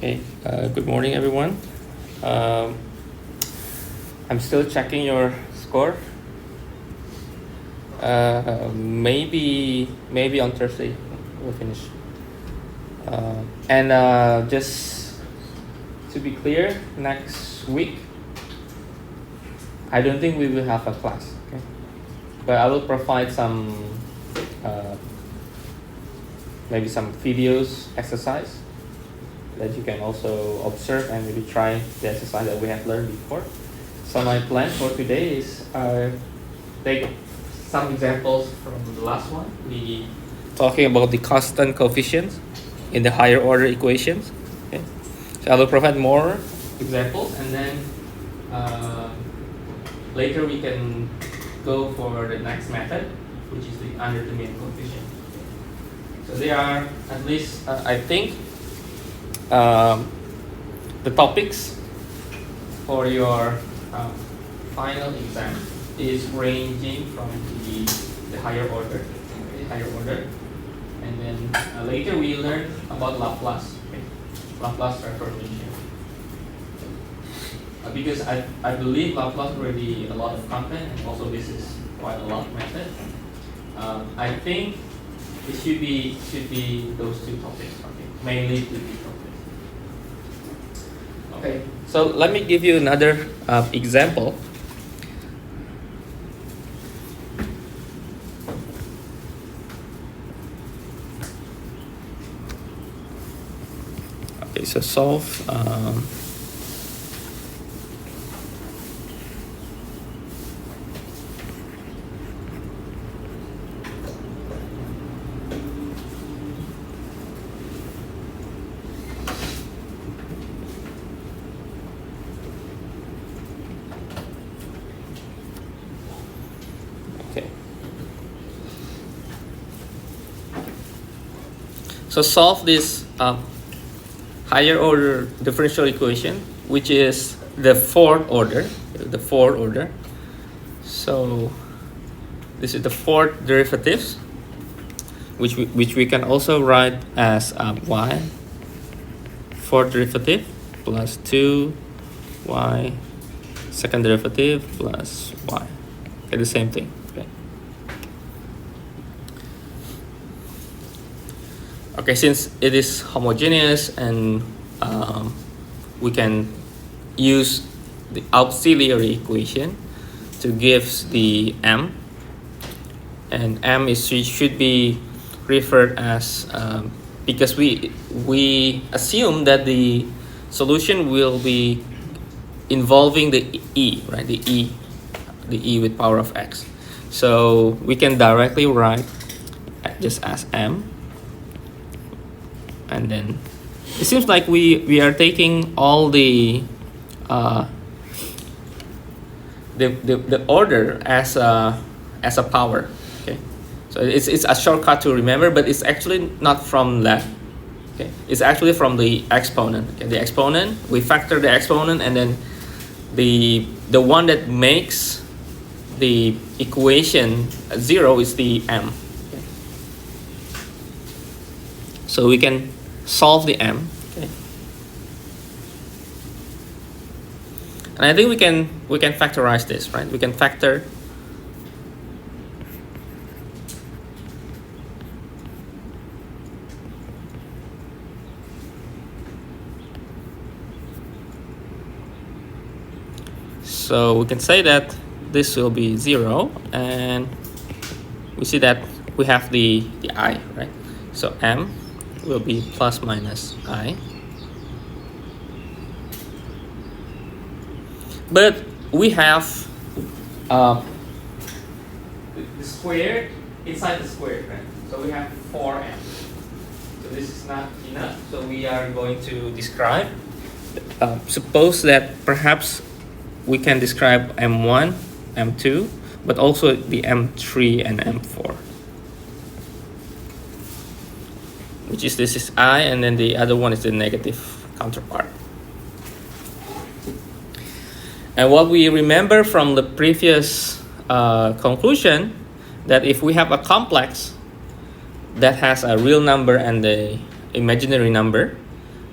Okay, good morning, everyone. Um, I'm still checking your score. Maybe on Thursday we'll finish. And just to be clear, next week I don't think we will have a class. Okay, but I will provide some maybe some videos exercise that you can also observe and maybe try the exercise that we have learned before. So my plan for today is take some examples from the last one. We talking about the constant coefficients in the higher order equations. Okay, so I will provide more examples, and then later we can go for the next method, which is the undetermined coefficient. So there are at least I think the topics for your final exam is ranging from the higher order, and then later we learn about Laplace, Laplace transformation. Because I believe Laplace already a lot of content, and also this is quite a lot of method. I think it should be those two topics, mainly two topics. Okay, so let me give you another example. Okay, so solve. So solve this higher order differential equation, which is the fourth order. So this is the fourth derivatives, which we can also write as y, fourth derivative plus 2y, second derivative plus y. Okay, the same thing. Okay, since it is homogeneous and we can use the auxiliary equation to give the m, and m should be referred as because we assume that the solution will be involving the e, right? The e with power of x. So we can directly write just as m. And then it seems like we are taking all the order as a power. Okay, so it's a shortcut to remember, but it's actually not from that. Okay, it's actually from the exponent. Okay, the exponent, we factor the exponent, and then the one that makes the equation 0 is the m. Okay. So we can solve the m. Okay. And I think we can factorize this, right? We can factor so we can say that this will be 0, and we see that we have the I, right? So m will be plus minus I. But we have the square inside the square, right? So we have 4m. So this is not enough. So we are going to describe. Suppose that perhaps we can describe m1, m2, but also the m3 and m4. Which is this is I, and then the other one is the negative counterpart. And what we remember from the previous conclusion, that if we have a complex that has a real number and the imaginary number,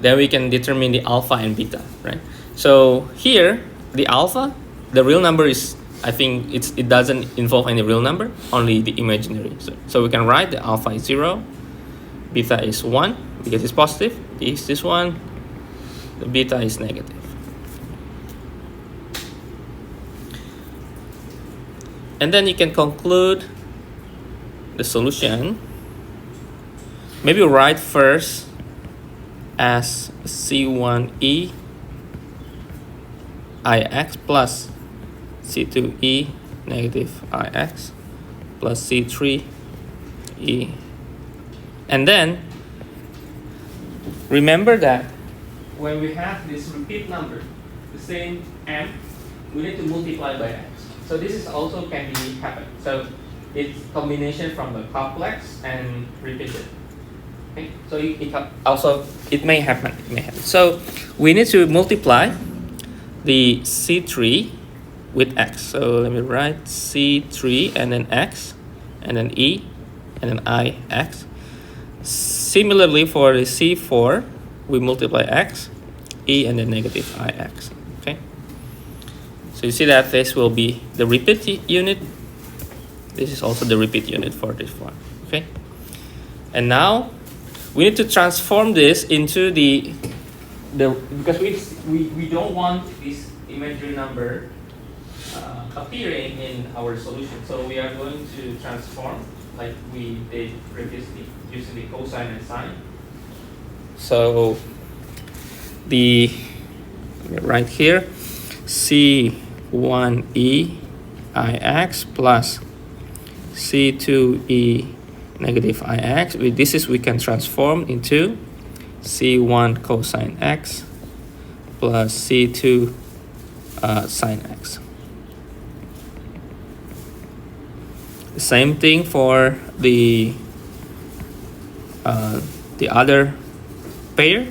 then we can determine the alpha and beta, right? So here, the alpha, the real number is, I think it doesn't involve any real number, only the imaginary. So we can write the alpha is 0, beta is 1 because it's positive. This one, the beta is negative. And then you can conclude the solution. Maybe write first as C1e ix plus C2e negative ix plus C3e. And then remember that when we have this repeat number, the same m, we need to multiply by x. So this is also can be happen. So it's combination from the complex and repeated. Okay? So it may happen. So we need to multiply the C3 with x. So let me write C3 and then x and then e and then ix. Similarly for the C4, we multiply x, e and then negative ix. Okay. So you see that this will be the repeat unit. This is also the repeat unit for this one. Okay. And now we need to transform this into the because we don't want this imaginary number appearing in our solution. So we are going to transform like we did previously using the cosine and sine. So right here, C1e ix plus C2e negative ix. We can transform into C1 cosine x plus C2 sine x. The same thing for the other pair.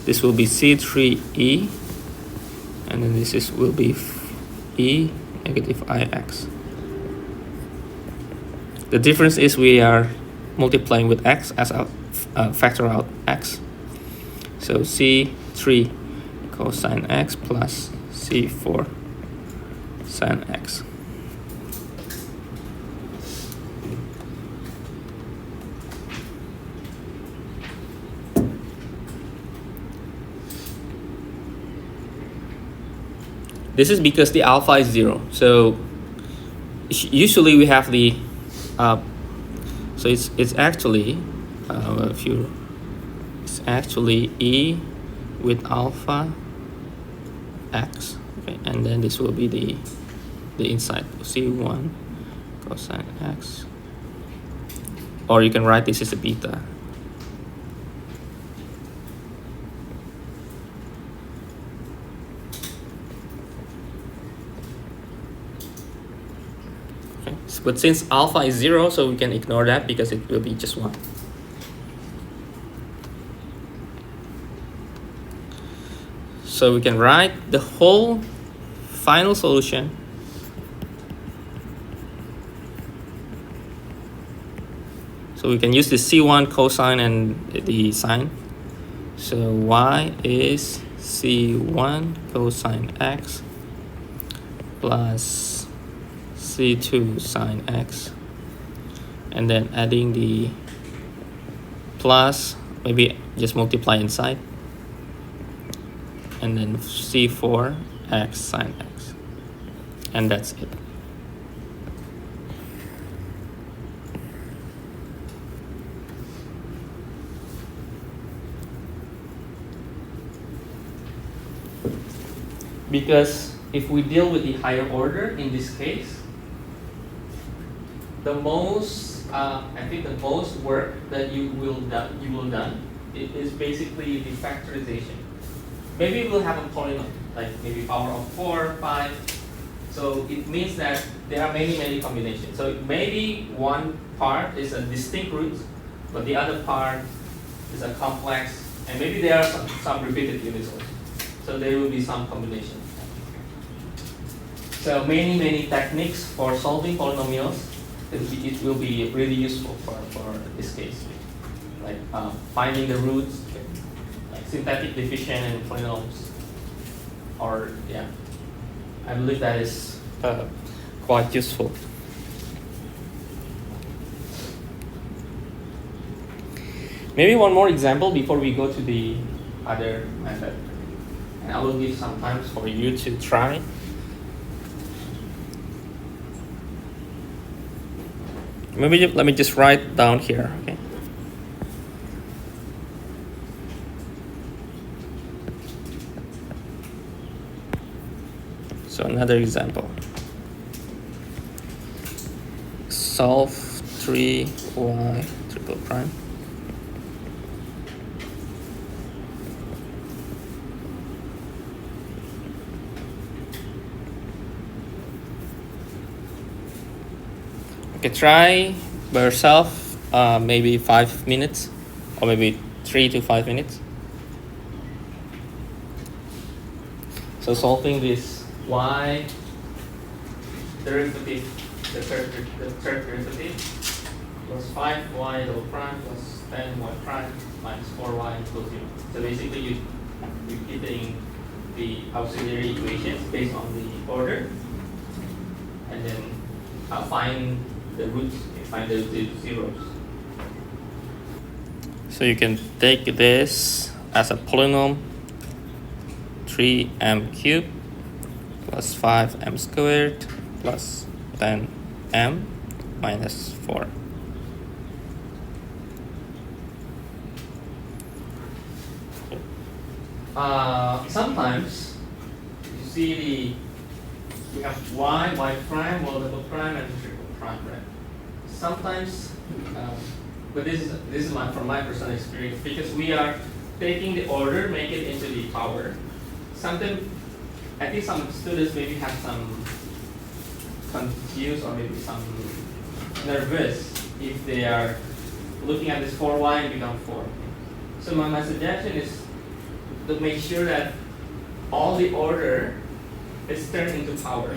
This will be C3e, and then will be e negative ix. The difference is we are multiplying with x as a factor out x. So C3 cosine x plus C4 sine x. This is because the alpha is 0. So usually we have the so it's actually it's actually e with alpha x, okay, and then this will be the inside C1 cosine x, or you can write this as a beta. But since alpha is 0, so we can ignore that because it will be just 1. So we can write the whole final solution so we can use the C1 cosine and the sine. So y is C1 cosine x plus C2 sine x, and then adding the plus, maybe just multiply inside, and then C4 x sine x, and that's it. Because if we deal with the higher order in this case, the most I think the most work that you will done it is basically the factorization. Maybe we'll have a polynomial like maybe power of 4, 5. So it means that there are many combinations. So maybe one part is a distinct root, but the other part is a complex, and maybe there are some repeated units also. So there will be some combination. So many techniques for solving polynomials. It will be really useful for this case, like finding the roots, like synthetic division in polynomials. Or yeah, I believe that is quite useful. Maybe one more example before we go to the other method. And I will give some time for you to try. Maybe let me just write down here, okay? So another example. Solve 3y triple prime. Okay, try by yourself, maybe 5 minutes, or maybe 3 to 5 minutes. So solving this y derivative, the third derivative, plus 5y double prime plus 10y prime minus 4y equals 0. So basically you're getting the auxiliary equations based on the order, and then find the roots, find the zeros. So you can take this as a polynomial 3m cubed plus 5m squared plus 10m minus 4. Sometimes you see we have y prime, double prime, and triple prime, right? Sometimes, but this is from my personal experience, because we are taking the order, make it into the power. Sometimes, I think some students maybe have some confused or maybe some nervous if they are looking at this 4y and become 4. So my suggestion is to make sure that all the order is turned into power.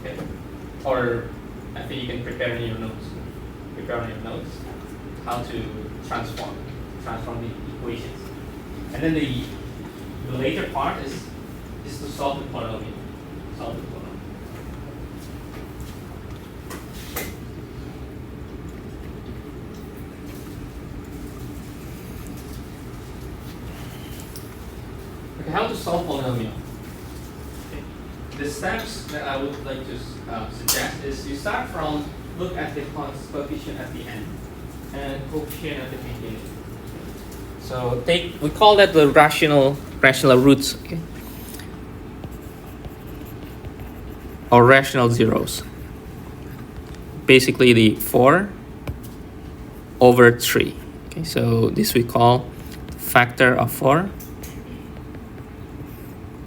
Okay. Or I think you can prepare in your notes. How to transform the equations. And then the later part is to solve the polynomial. Okay, how to solve polynomial? Okay. The steps that I would like to suggest is you start from look at the coefficient at the end and coefficient at the beginning. So we call that the rational roots, okay? Or rational zeros. Basically the 4 over 3. Okay, so this we call factor of 4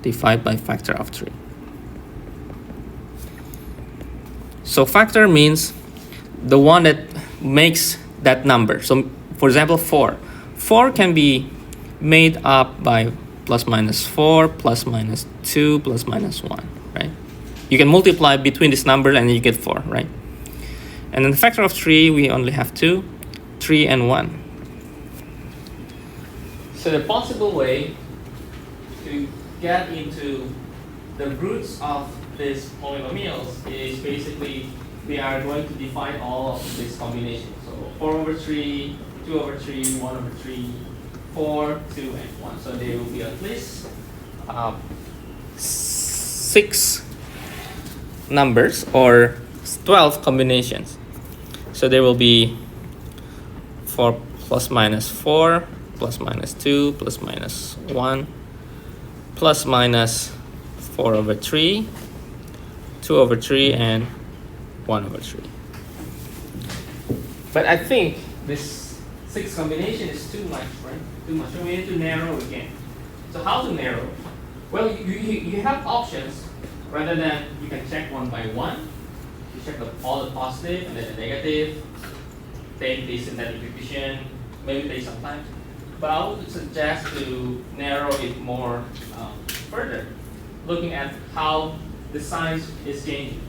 divided by factor of 3. So factor means the one that makes that number. So for example, 4. 4 can be made up by plus minus 4, plus minus 2, plus minus 1, right? You can multiply between this number and you get 4, right? And then the factor of 3, we only have 2, 3, and 1. So the possible way to get into the roots of these polynomials is basically we are going to define all of these combinations. So 4 over 3, 2 over 3, 1 over 3, 4, 2, and 1. So there will be at least 6 numbers or 12 combinations. So there will be 4 plus minus 4, plus minus 2, plus minus 1, plus minus 4 over 3, 2 over 3, and 1 over 3. But I think this 6 combination is too much, right? Too much. So we need to narrow again. So how to narrow? Well, you have options. Rather than you can check one by one. You check all the positive and then the negative. Take the synthetic division. Maybe take some time. But I would suggest to narrow it more further, looking at how the signs is changing.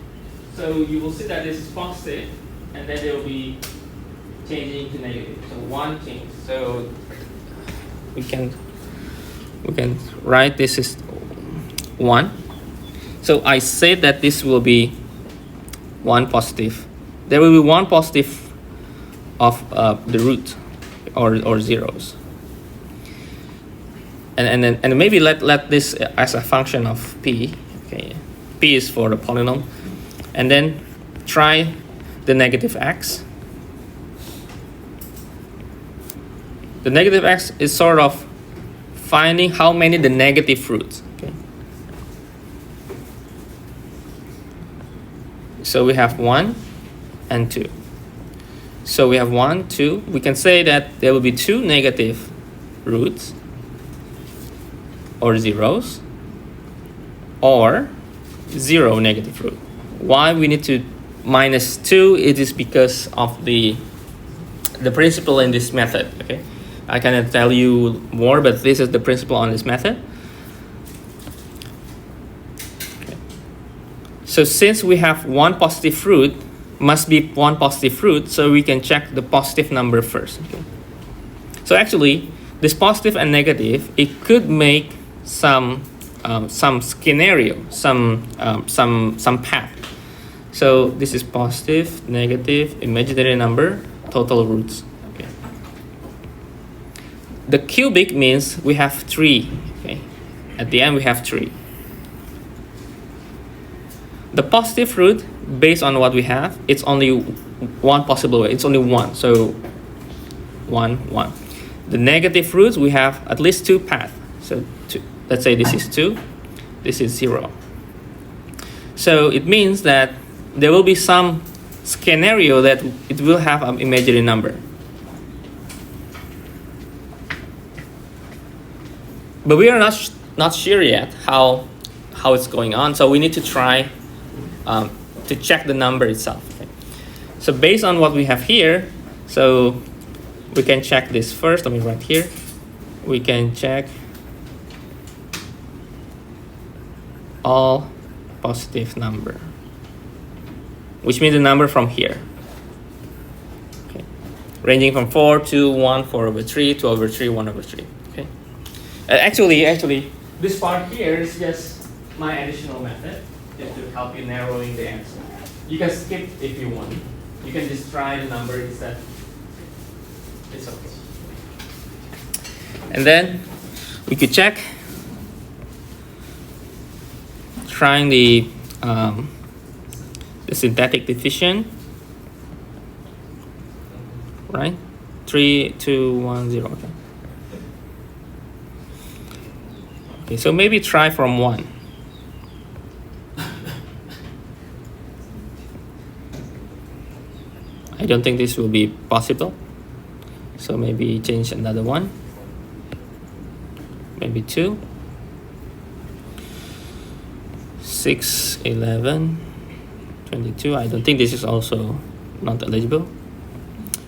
So you will see that this is positive, and then they will be changing to negative. So one change. So we can write this is 1. So I said that this will be 1 positive. There will be 1 positive of the root or zeros. And maybe let this as a function of p. Okay, p is for the polynomial, and then try the negative x. The negative x is sort of finding how many the negative roots. Okay. So we have 1 and 2. So we have 1, 2. We can say that there will be 2 negative roots or zeros, or 0 negative root. Why we need to minus 2? It is because of the principle in this method. Okay, I cannot tell you more, but this is the principle on this method. Okay. So since we have 1 positive root, must be 1 positive root, so we can check the positive number first. Okay. So actually, this positive and negative, it could make some scenario, some path. So this is positive, negative, imaginary number, total roots. Okay. The cubic means we have 3. Okay. At the end we have 3. The positive root, based on what we have, it's only 1 possible way. It's only 1. So 1, 1. The negative roots, we have at least 2 paths. So 2. Let's say this is 2, this is 0. So it means that there will be some scenario that it will have an imaginary number. But we are not sure yet how it's going on. So we need to try to check the number itself. Okay. So based on what we have here, so we can check this first. Let me write here. We can check all positive number, which means the number from here. Okay. Ranging from 4 to 1, 4 over 3, 2 over 3, 1 over 3. Okay. Actually, this part here is just my additional method, just to help you narrowing the answer. You can skip if you want. You can just try the number instead. It's okay. And then we could check trying the synthetic division, right? 3, 2, 1, 0. Okay. Okay, so maybe try from 1. I don't think this will be possible. So maybe change another one. Maybe 2. 6, 11, 22. I don't think this is also not eligible.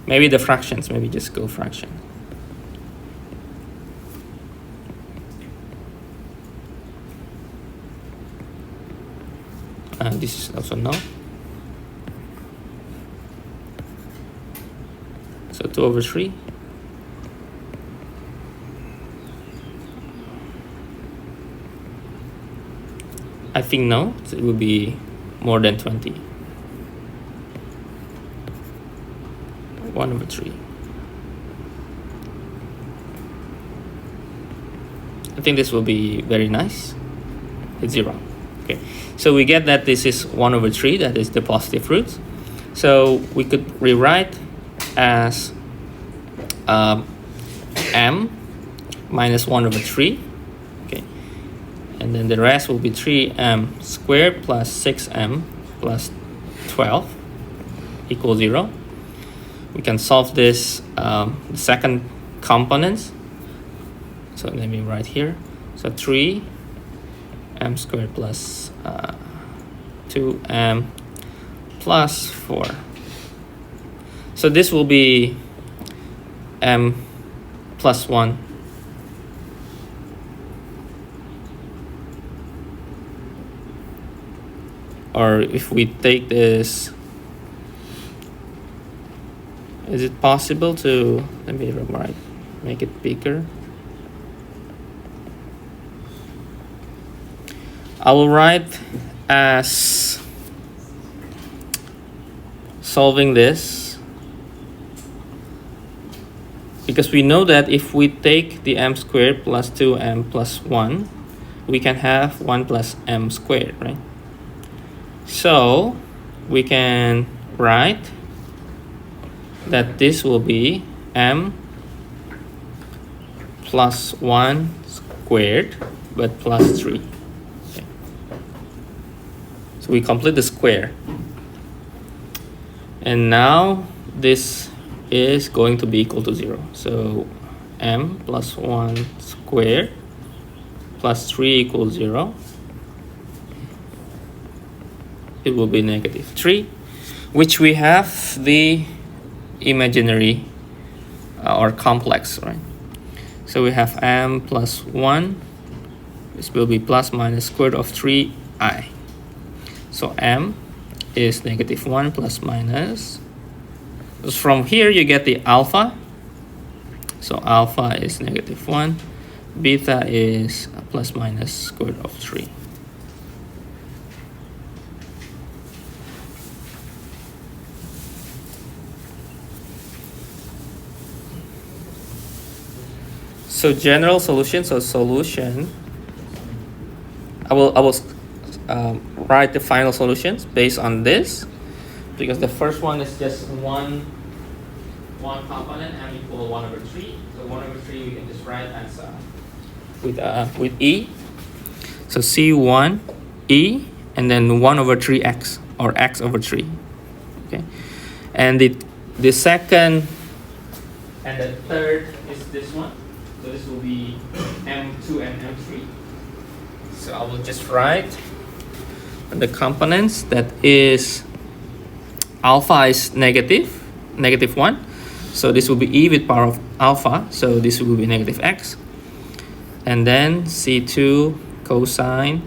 Maybe the fractions, maybe just go fraction. This is also no. So 2 over 3. I think no, it will be more than 20. 1 over 3. I think this will be very nice. It's 0. Okay, so we get that this is 1 over 3, that is the positive root. So we could rewrite as m minus 1 over 3. Okay, and then the rest will be 3m squared plus 6m plus 12 equals 0. We can solve this the second components. So let me write here. So 3m squared plus 2m plus 4. So this will be m plus 1. Or if we take this, is it possible to, let me write, make it bigger? I will write as solving this, because we know that if we take the m squared plus 2m plus 1, we can have 1 plus m squared, right? So we can write that this will be m plus 1 squared, but plus 3. Okay. So we complete the square. And now this is going to be equal to 0. So m plus 1 squared plus 3 equals 0. It will be negative 3, which we have the imaginary or complex, right? So we have m plus 1. This will be plus minus square root of 3i. So m is negative 1 plus minus. So from here you get the alpha. So alpha is negative 1. Beta is plus minus square root of 3. So general solution. So solution. I will write the final solutions based on this, because the first one is just one component, m equal 1/3. So 1/3 we can just write as with e. So c1 e and then 1/3x or x/3. Okay, and the second and the third is this one. So this will be m2 and m3. So I will just write the components that is alpha is negative 1. So this will be e with power of alpha. So this will be negative x. And then c2 cosine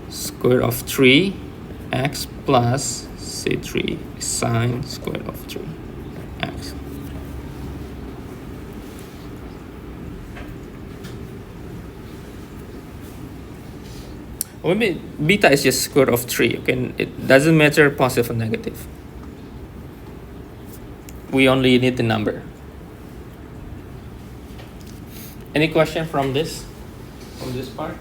square root of 3x plus c3 sine square root of 3x. Or maybe beta is just square root of 3. Okay, it doesn't matter positive or negative. We only need the number. Any question from this part?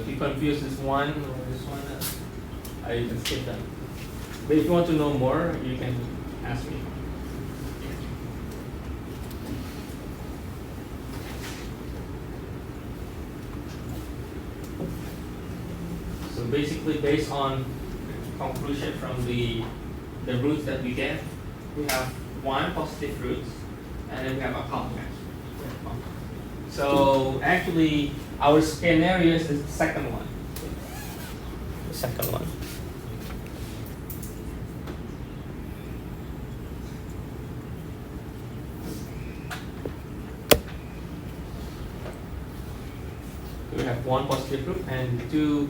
If you confuse this one or this one, you can skip them. But if you want to know more, you can ask me. So basically, based on conclusion from the roots that we get, we have one positive root, and then we have a complex. So actually, our scenario is the second one. The second one. We have one positive root and two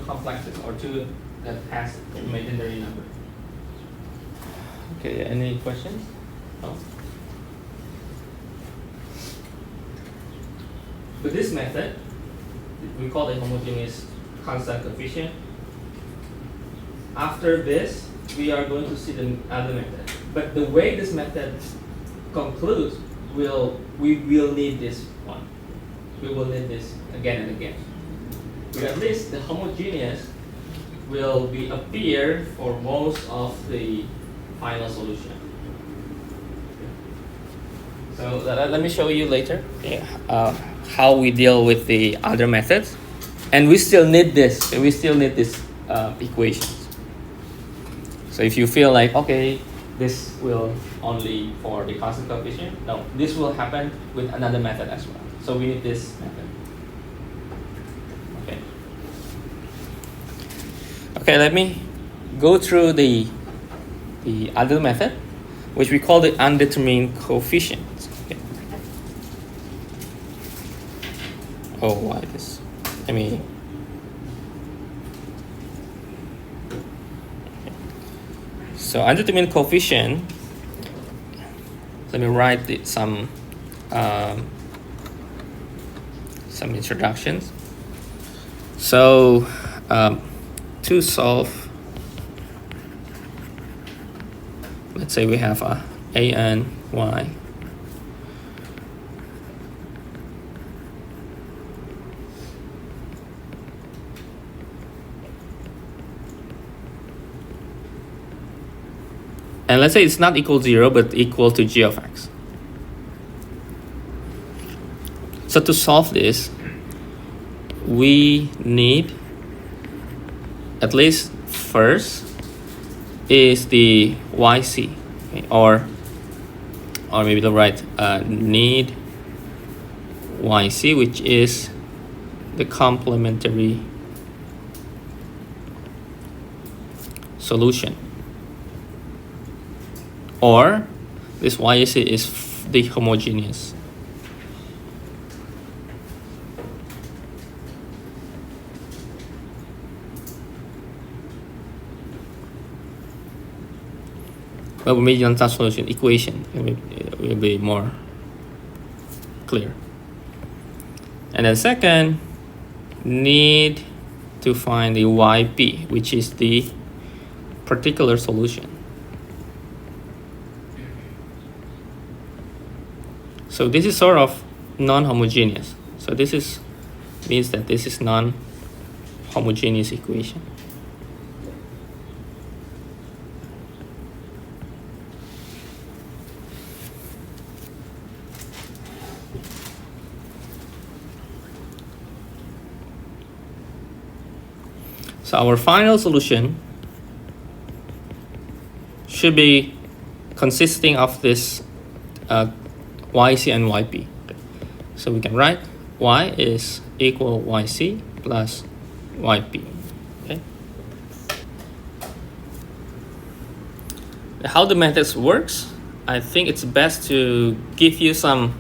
complexes, or two that has imaginary number. Okay, any questions? No? With this method, we call it homogeneous constant coefficient. After this, we are going to see the other method. But the way this method concludes, we will need this one. We will need this again and again. But at least the homogeneous will appear for most of the final solution. So let me show you later how we deal with the other methods, and we still need this. We still need these equations. So if you feel like, okay, this will only for the constant coefficient, no, this will happen with another method as well. So we need this method. Okay. Okay, let me go through the other method, which we call the undetermined coefficient. Okay. Oh, why this? Let me. So undetermined coefficient. Let me write some some introductions. So to solve, let's say we have a and y. And let's say it's not equal to 0, but equal to g of x. So to solve this, we need, at least first, is the yc, okay? or maybe the right need yc, which is the complementary solution, or this yc is the homogeneous. Well, we made non-touch solution equation. It will be more clear. And then second, need to find the yp, which is the particular solution. So this is sort of non-homogeneous. So this means that this is non-homogeneous equation. So our final solution should be consisting of this yc and yp. So we can write y is equal yc plus yp. Okay. How the methods works, I think it's best to give you some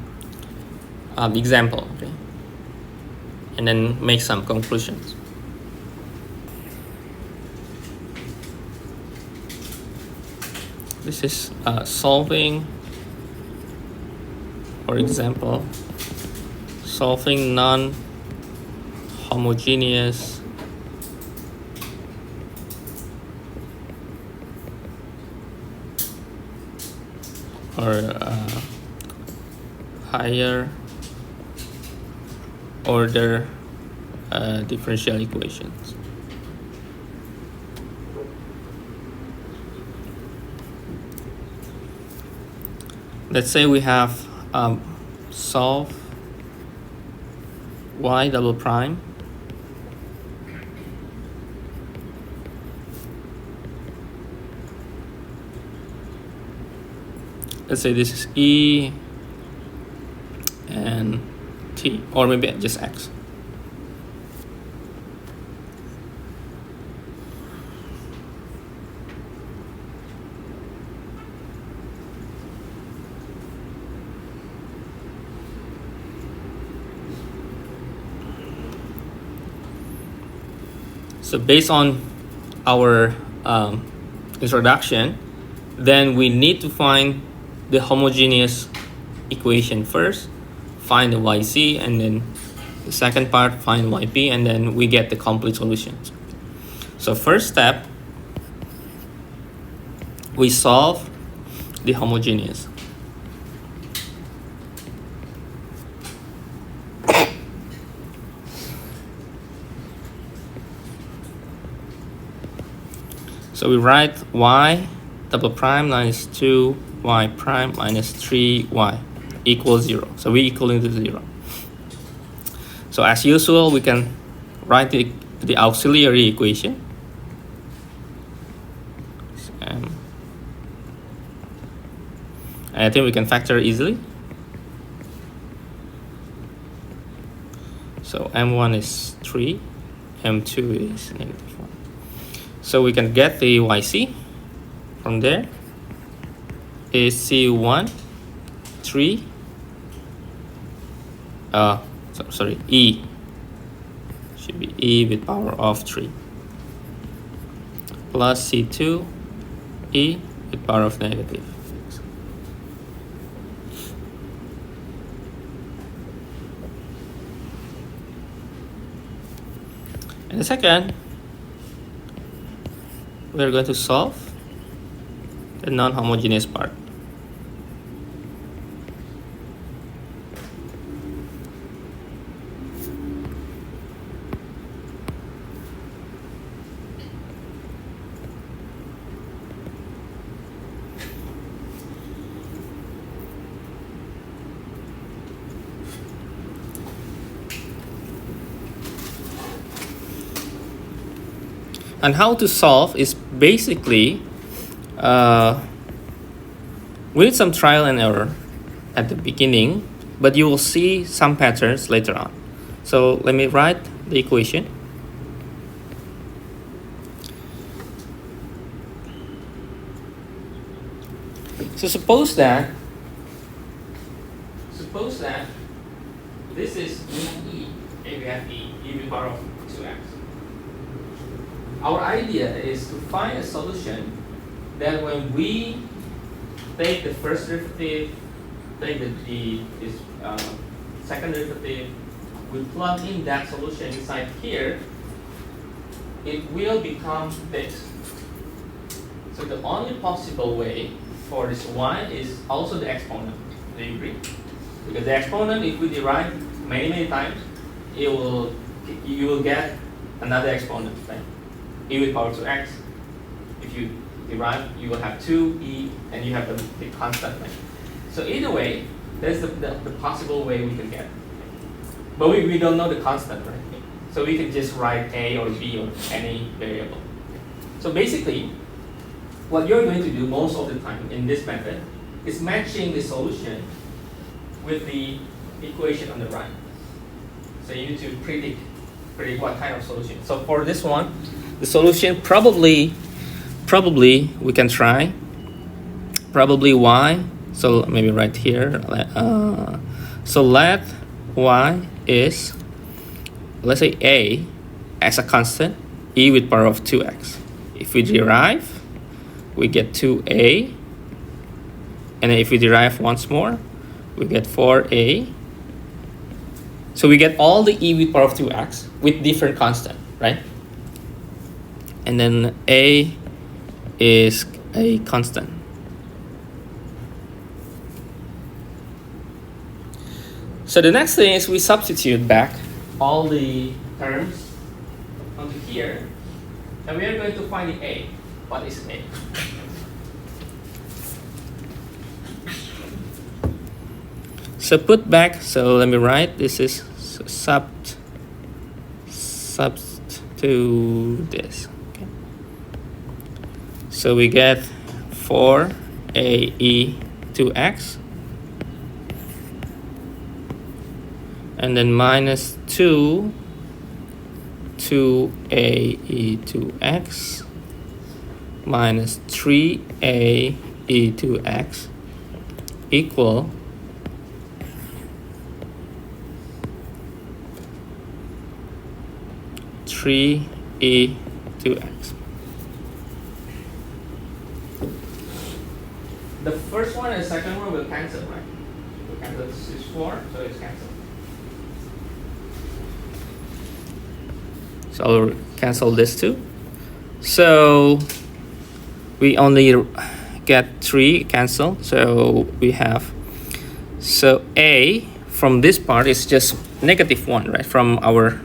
example, okay, and then make some conclusions. This is solving, for example, solving non-homogeneous or higher order differential equations. Let's say we have solve y double prime let's say this is e and t, or maybe just x. So based on our introduction, then we need to find the homogeneous equation first, find the yc, and then the second part, find yp, and then we get the complete solutions. So first step, we solve the homogeneous. So we write y double prime minus 2y prime minus 3y equals 0. So we equaling to 0. So as usual, we can write the auxiliary equation. And I think we can factor easily. So m1 is 3, m2 is -1. So we can get the yc from there is c1 3 sorry, e should be e with power of 3 plus c2 e with power of negative. And the second, we're going to solve the non-homogeneous part. And how to solve is basically, we need some trial and error at the beginning, but you will see some patterns later on. So let me write the equation. So suppose that this is E, and we have E to the power of 2x. Our idea is to find a solution that when we take the first derivative, take this second derivative, we plug in that solution inside here, it will become this. So the only possible way for this y is also the exponent. Do you agree? Because the exponent, if we derive many times, you will get another exponent, right? E with power 2x. If you derive, you will have 2e, and you have the constant, right? So either way, that's the possible way we can get. But we don't know the constant, right? So we can just write a or b or any variable. So basically, what you're going to do most of the time in this method is matching the solution with the equation on the right. So you need to predict what kind of solution. So for this one, the solution probably we can try probably y. So maybe right here. So let y is, let's say a as a constant, e with power of 2x. If we derive, we get 2a, and then if we derive once more, we get 4a. So we get all the e with power of 2x with different constant, right? And then a is a constant. So the next thing is we substitute back all the terms onto here, and we are going to find the a. What is a? So put back, so let me write, this is to this. Okay. So we get 4ae to x, and then minus 2 2ae to x minus 3a e to x equal e to x. The first one and second one will cancel, right? Will cancel. This is 4, so it's canceled. So I'll cancel this too. So we only get 3 cancel. So we have, so a from this part is just -1, right? From our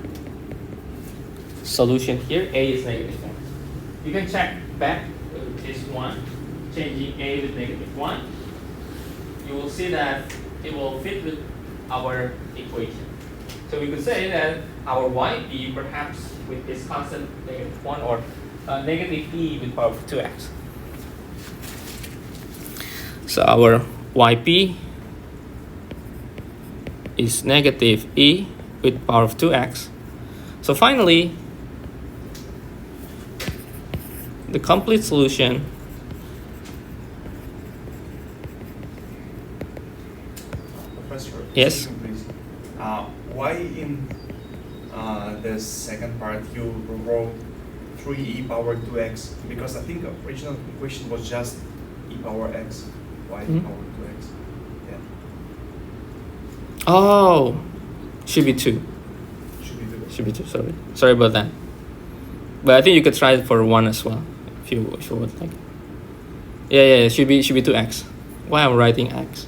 solution here, a is -1. You can check back this one, changing a with -1. You will see that it will fit with our equation. So we could say that our yp perhaps with this constant -1 or negative e with power of 2x. So our yp is negative e with power of 2x. So finally, the complete solution Professor, yes. please. Why in the second part you wrote 3e power 2x? Because I think the original equation was just e power x. Why e power 2x? Yeah. Oh, should be 2. Should be 2. Should be 2. Sorry about that. But I think you could try it for 1 as well, if you would like. Yeah, it should be 2x. Why I'm writing x?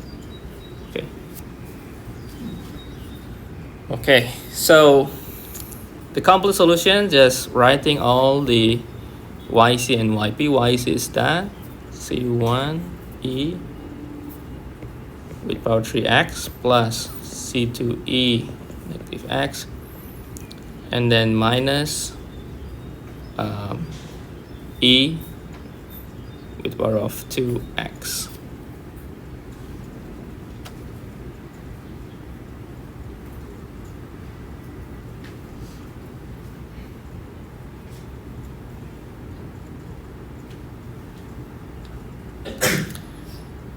Okay, so the complete solution, just writing all the yc and yp. Yc is that c1e with power 3x plus c2e negative x, and then minus e with power of 2x.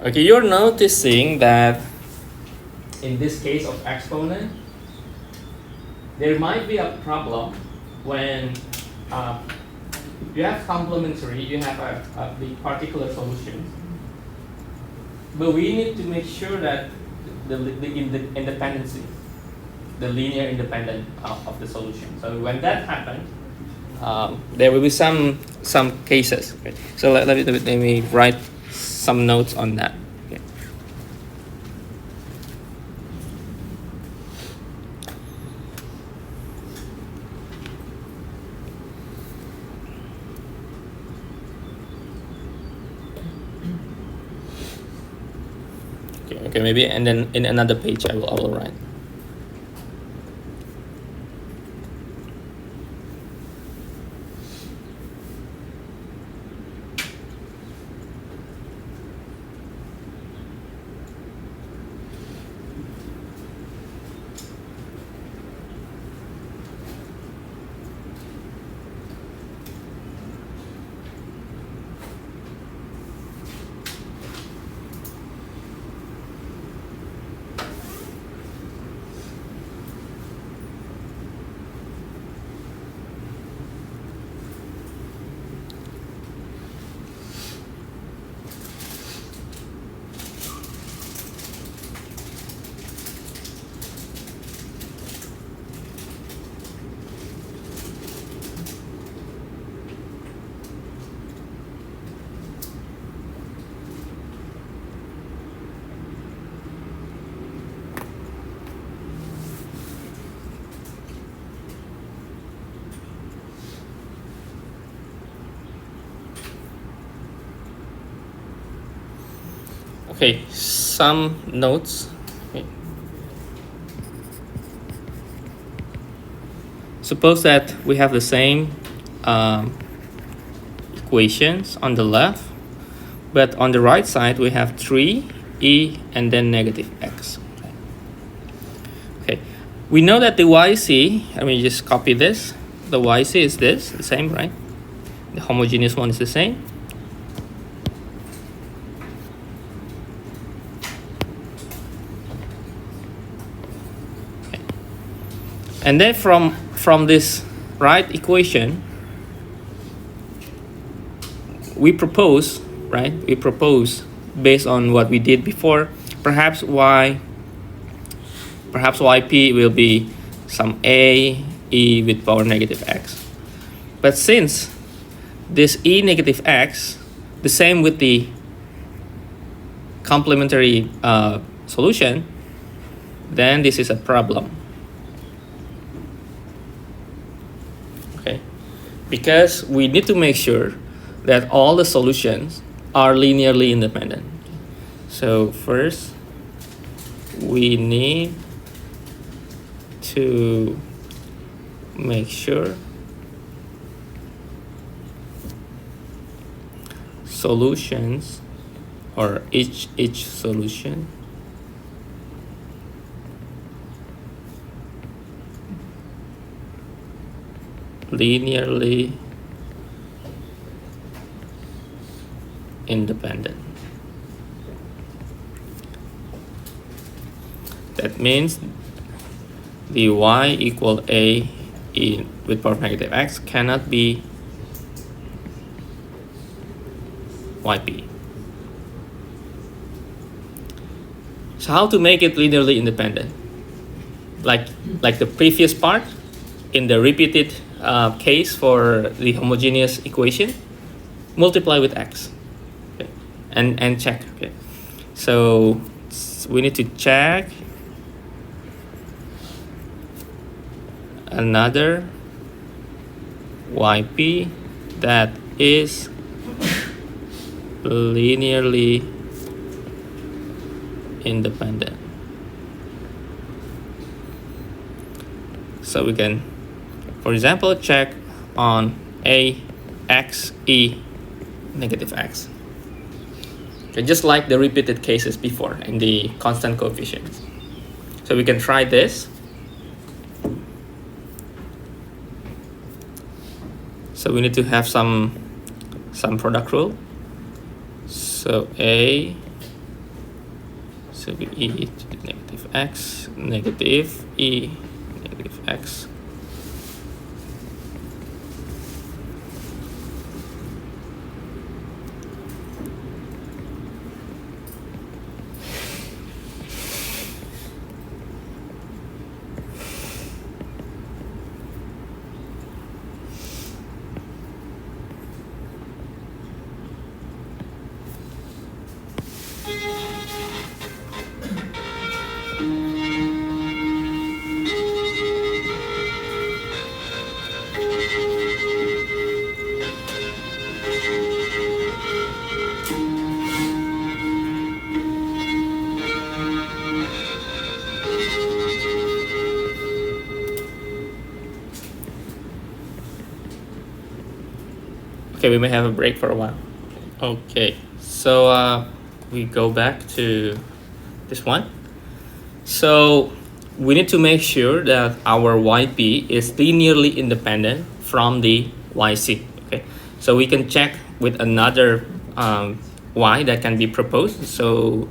Okay, you're noticing that in this case of exponent, there might be a problem when you have complementary, you have the particular solution. But we need to make sure that the independency, the linear independent of the solution. So when that happens, there will be some cases. Okay. So let me write some notes on that. Okay, maybe, and then in another page I will write. Okay, some notes. Okay. Suppose that we have the same equations on the left, but on the right side we have 3e and then negative x. Okay, we know that the yc, I mean, just copy this. The yc is this, the same, right? The homogeneous one is the same. And then from this right equation, we propose, right? We propose based on what we did before. Perhaps yp will be some a e with power negative x. But since this e negative x, the same with the complementary solution, then this is a problem. Because we need to make sure that all the solutions are linearly independent. So first, we need to make sure solutions, or each solution, linearly independent. That means the y equal a in with power negative x cannot be yp. So how to make it linearly independent? Like the previous part, in the repeated case for the homogeneous equation, multiply with x, okay, and check. Okay, so we need to check another yp that is linearly independent. So we can, for example, check on a x e negative x. Okay, just like the repeated cases before in the constant coefficients. So we can try this. So we need to have some product rule. So a, so we e to the negative x, negative e, negative x. Okay, we may have a break for a while. Okay, so we go back to this one. So we need to make sure that our yp is linearly independent from the yc. Okay, so we can check with another y that can be proposed. So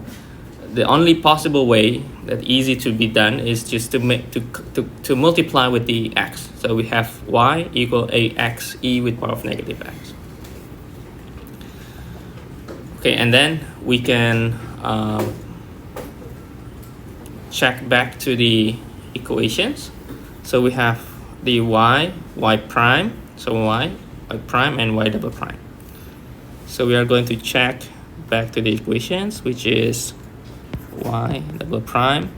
the only possible way that easy to be done is just to multiply with the x. So we have y equal ax e with power of negative x. Okay, and then we can check back to the equations. So we have the y prime, so y prime and y double prime. So we are going to check back to the equations, which is y double prime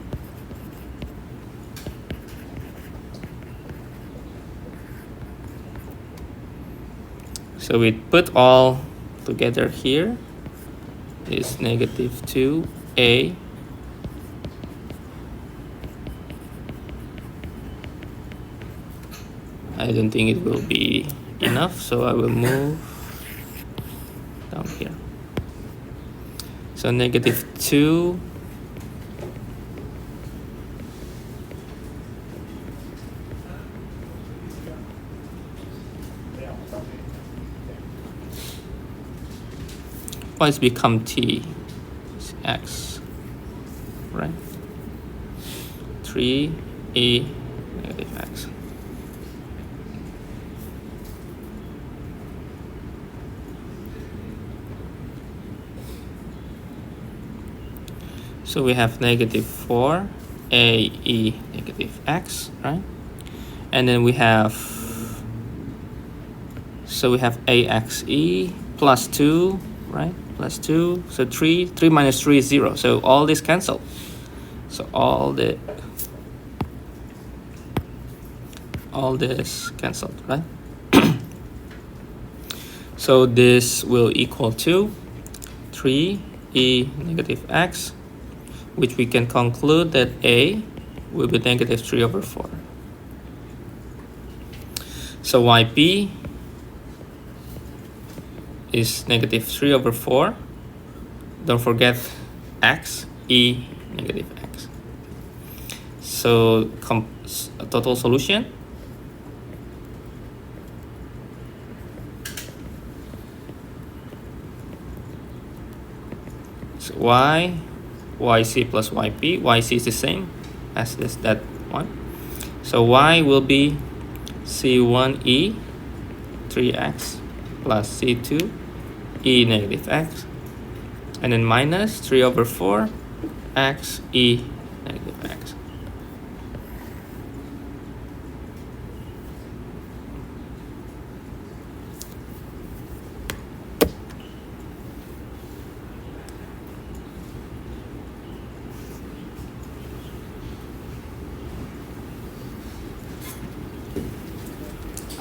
so we put all together here is negative 2a I don't think it will be enough, so I will move down here. So negative 2 it's become t, it's x, right? 3e negative x. So we have negative 4 ae negative x, right? And then we have, so we have axe plus 2, right? Plus 2, so 3 minus 3 is 0, so all this cancel. So all this cancelled, right? So this will equal to 3e negative x, which we can conclude that a will be negative 3 over 4. So yp is negative 3 over 4. Don't forget x, e, negative x. So a total solution. So yc plus yp. Yc is the same as that one. So y will be c1e 3x plus c2 e negative x, and then minus 3 over 4 x e negative x.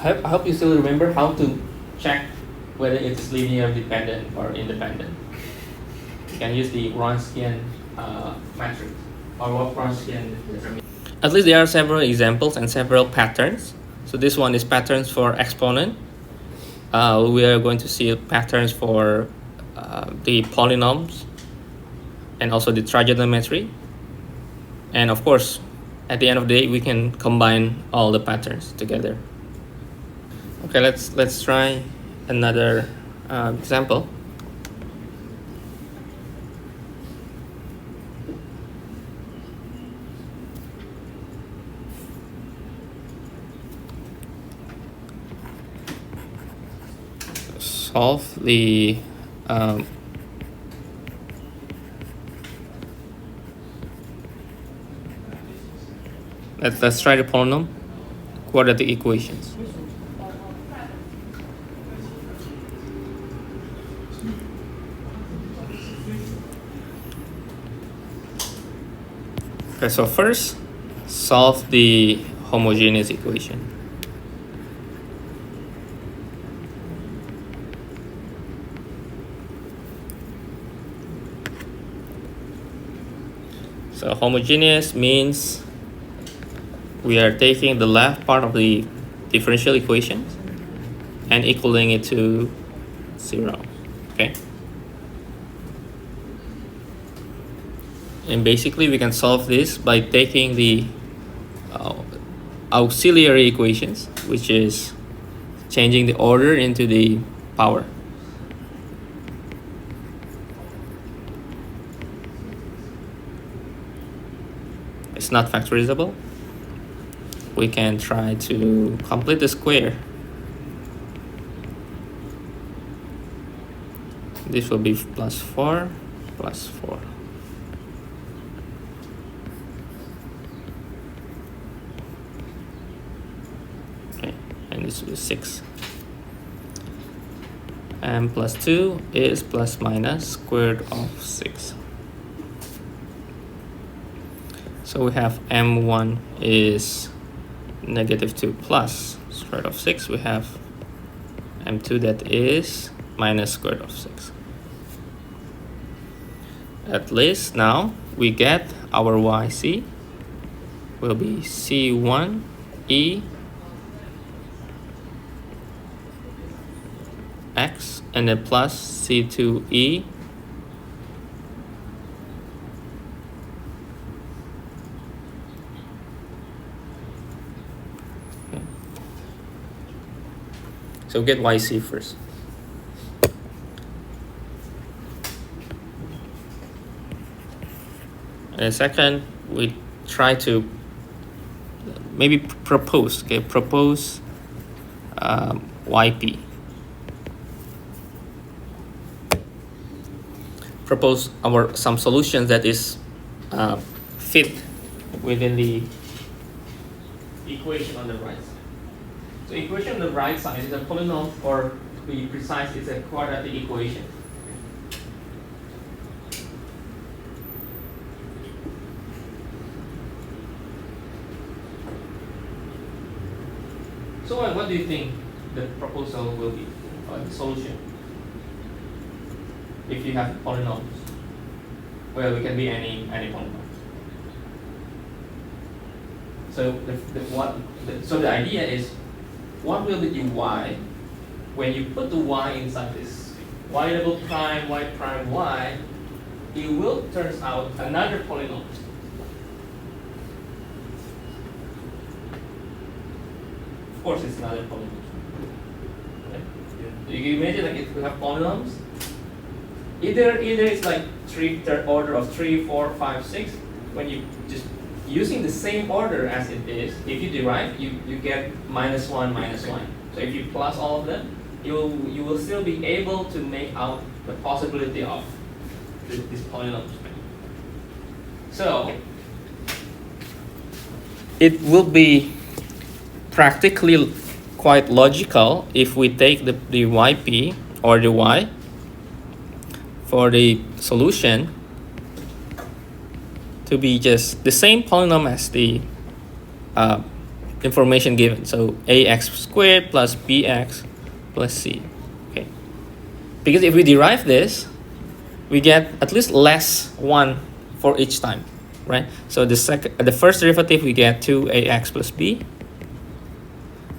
I hope you still remember how to check whether it is linear dependent or independent. You can use the Wronskian matrix or Wronskian determinant. At least there are several examples and several patterns. So this one is patterns for exponent. We are going to see patterns for the polynomials and also the trigonometry. And of course, at the end of the day, we can combine all the patterns together. Okay, let's try another example. Solve the let's try the polynomial quadratic equations. Okay, so first solve the homogeneous equation. So homogeneous means we are taking the left part of the differential equation and equaling it to 0. Okay. And basically we can solve this by taking the auxiliary equations, which is changing the order into the power. It's not factorizable. We can try to complete the square. This will be plus 4 plus 4. Okay, and this will be 6. And plus 2 is plus minus square root of 6. So we have m1 is negative 2 plus square root of 6. We have m2 that is minus square root of 6. At least now we get our yc will be c1e x and then plus c2e So get yc first. And second, we try to maybe propose, okay, propose yp. Propose some solutions that is fit within the equation on the right side. So equation on the right side is a polynomial, or to be precise, it's a quadratic equation. So what do you think the proposal will be, or the solution? If you have polynomials, well, it can be any polynomial. So the idea is, what will be the y when you put the y inside this y double prime, y prime, y? It will turn out another polynomial. Of course, it's another polynomial. Okay? Yeah. You can imagine, like, if we have polynomials, either it's like third order of 3, 4, 5, 6. When you just using the same order as it is, if you derive, you get minus 1, minus 1. So if you plus all of them, you will still be able to make out the possibility of this polynomial. So it will be practically quite logical if we take the yp or the y for the solution to be just the same polynomial as the information given. So ax squared plus bx plus c. Okay. Because if we derive this, we get at least less 1 for each time, right? So the first derivative we get 2ax plus b.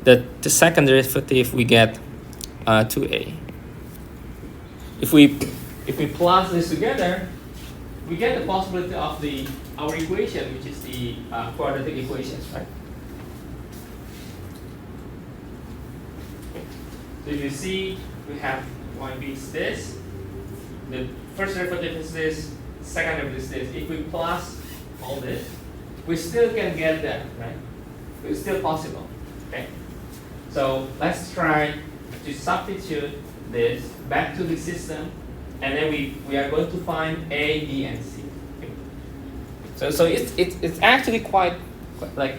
The second derivative we get 2a. If we plus this together, we get the possibility of our equation, which is the quadratic equations, right? So if you see, we have yb is this, the first derivative is this, second derivative is this. If we plus all this, we still can get that, right? It's still possible, okay? So let's try to substitute this back to the system, and then we are going to find A, B, and C. Okay. So it's actually quite like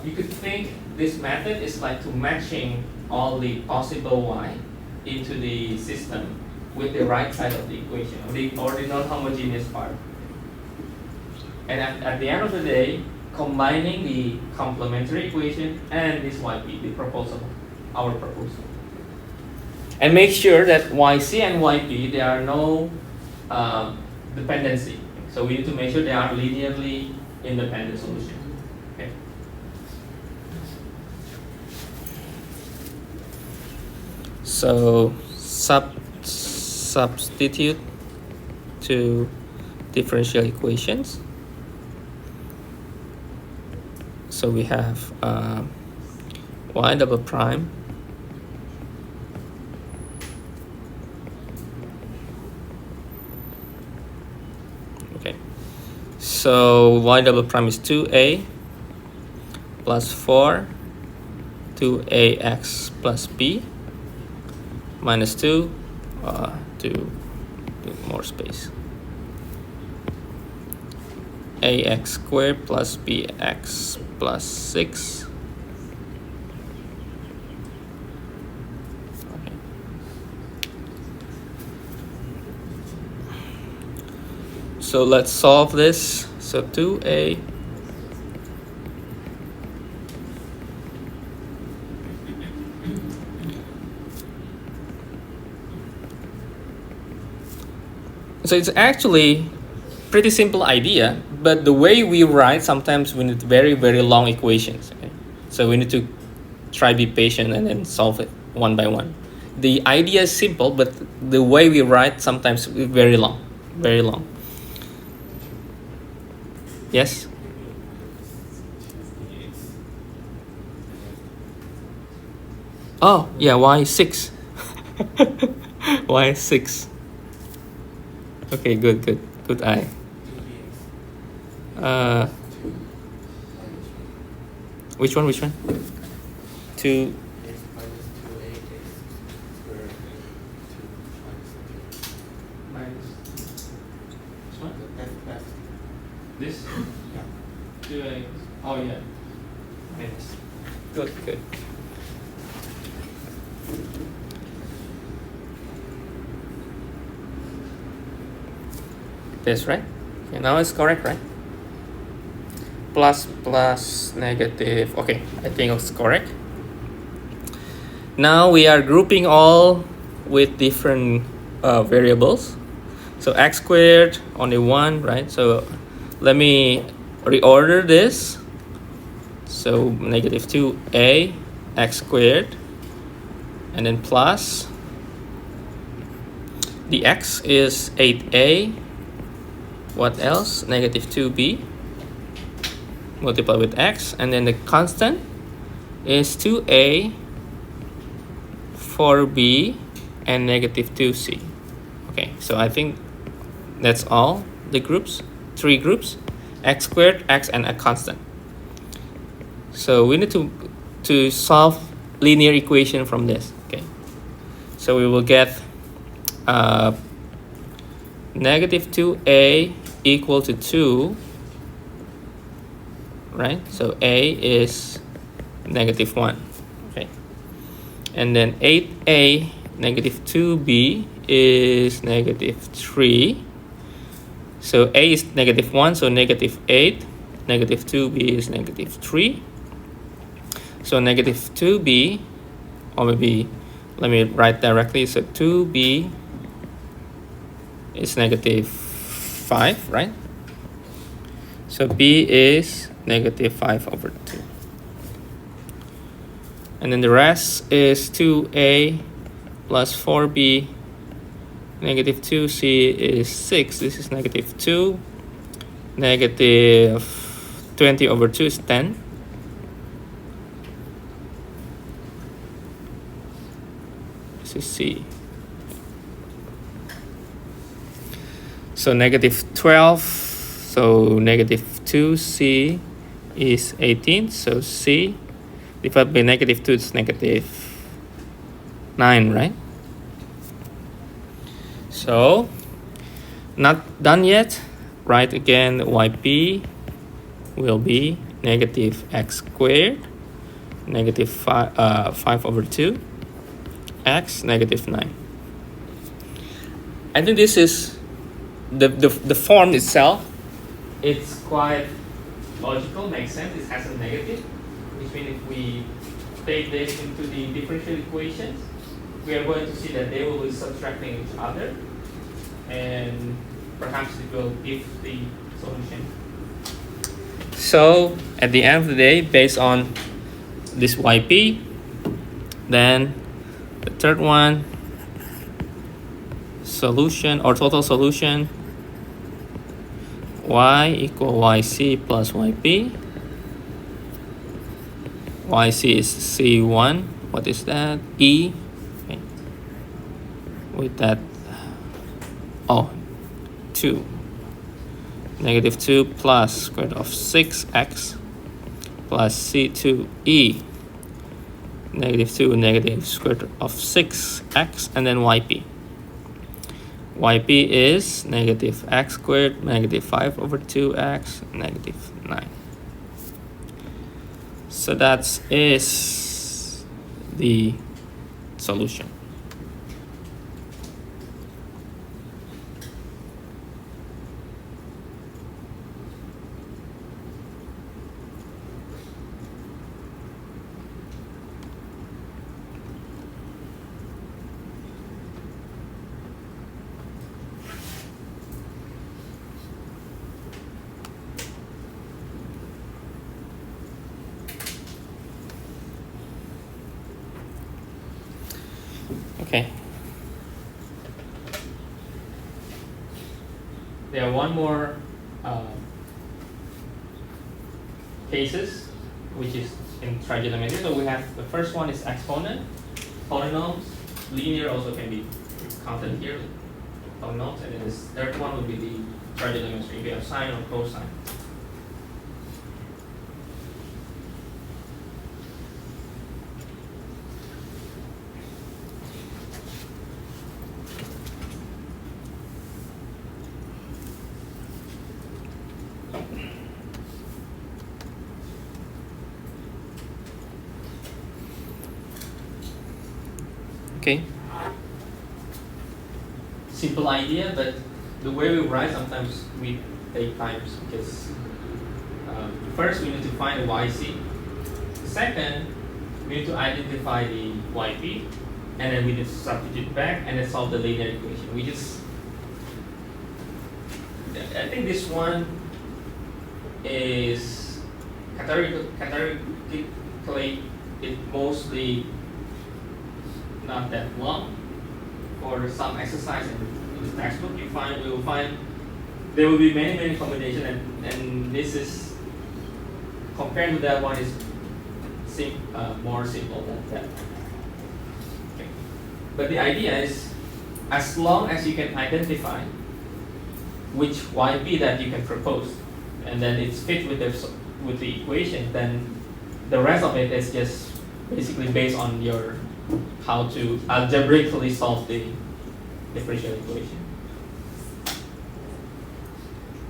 you could think this method is like to matching all the possible y into the system with the right side of the equation, or the non-homogeneous part. And at the end of the day, combining the complementary equation and this yp, the proposal, our proposal. And make sure that yc and yp, there are no dependency. So we need to make sure they are linearly independent solutions. Okay. So substitute to differential equations. So we have y double prime okay. So y double prime is 2a plus 4 2ax plus b minus 2 to more space. Ax squared plus bx plus 6. Okay. So let's solve this. So 2a so it's actually pretty simple idea, but the way we write, sometimes we need very, very long equations. Okay? So we need to try be patient and then solve it one by one. The idea is simple, but the way we write sometimes very long, very long. Yes? Oh, yeah, y6. y6. Okay, good eye. Which one? 2 minus this one? This? Yeah. 2a. Oh yeah. Minus. Good. This, right? Okay, now it's correct, right? Plus negative. Okay, I think it's correct. Now we are grouping all with different variables. So x squared only 1, right? So let me reorder this. So negative 2a x squared, and then plus the x is 8a. What else? Negative 2b multiplied with x, and then the constant is 2a, 4b, and negative 2c. Okay, so I think that's all the groups, 3 groups, x squared, x, and a constant. So we need to solve linear equation from this. Okay, so we will get negative 2a equal to 2, right? So a is negative 1, okay? And then 8a negative 2b is negative 3. So a is negative 1, so negative 8, negative 2b is negative 3. So negative 2b, or maybe let me write directly. So 2b is negative 5, right? So b is negative 5 over 2. And then the rest is 2a plus 4b. Negative 2c is 6. This is negative 2. Negative 20 over 2 is 10. This is c. So negative 12. So negative 2c is 18. So c divided by negative 2 is negative 9, right? So not done yet. Write again, yp will be negative x squared, negative 5 over 2, x, negative 9. I think this is the form itself. It's quite logical, makes sense. It has a negative, which means if we take this into the differential equations, we are going to see that they will be subtracting each other, and perhaps it will give the solution. So at the end of the day, based on this yp, then the third one, solution or total solution, y equal yc plus yp. Yc is c1. What is that? E. Okay. With that, 2. Negative 2 plus square root of 6x plus c2e. Negative 2 negative square root of 6x, and then yp. Yp is negative x squared, negative 5 over 2x, negative 9. So that is the solution. Okay. There are one more cases, which is in trigonometry. So we have the first one is exponent, polynomials, linear also can be counted here, polynomials, and then this third one would be the trigonometry. We have sine or cosine. Okay. Simple idea, but the way we write sometimes we take times because first we need to find the yc. Second, we need to identify the yp, and then we need to substitute back and then solve the linear equation. I think this one is categorically it mostly not that long. For some exercise in the textbook, we will find there will be many combinations, and this is compared to that one is more simple than that. Okay. But the idea is, as long as you can identify which yp that you can propose, and then it's fit with the equation, then the rest of it is just basically based on your how to algebraically solve the differential equation.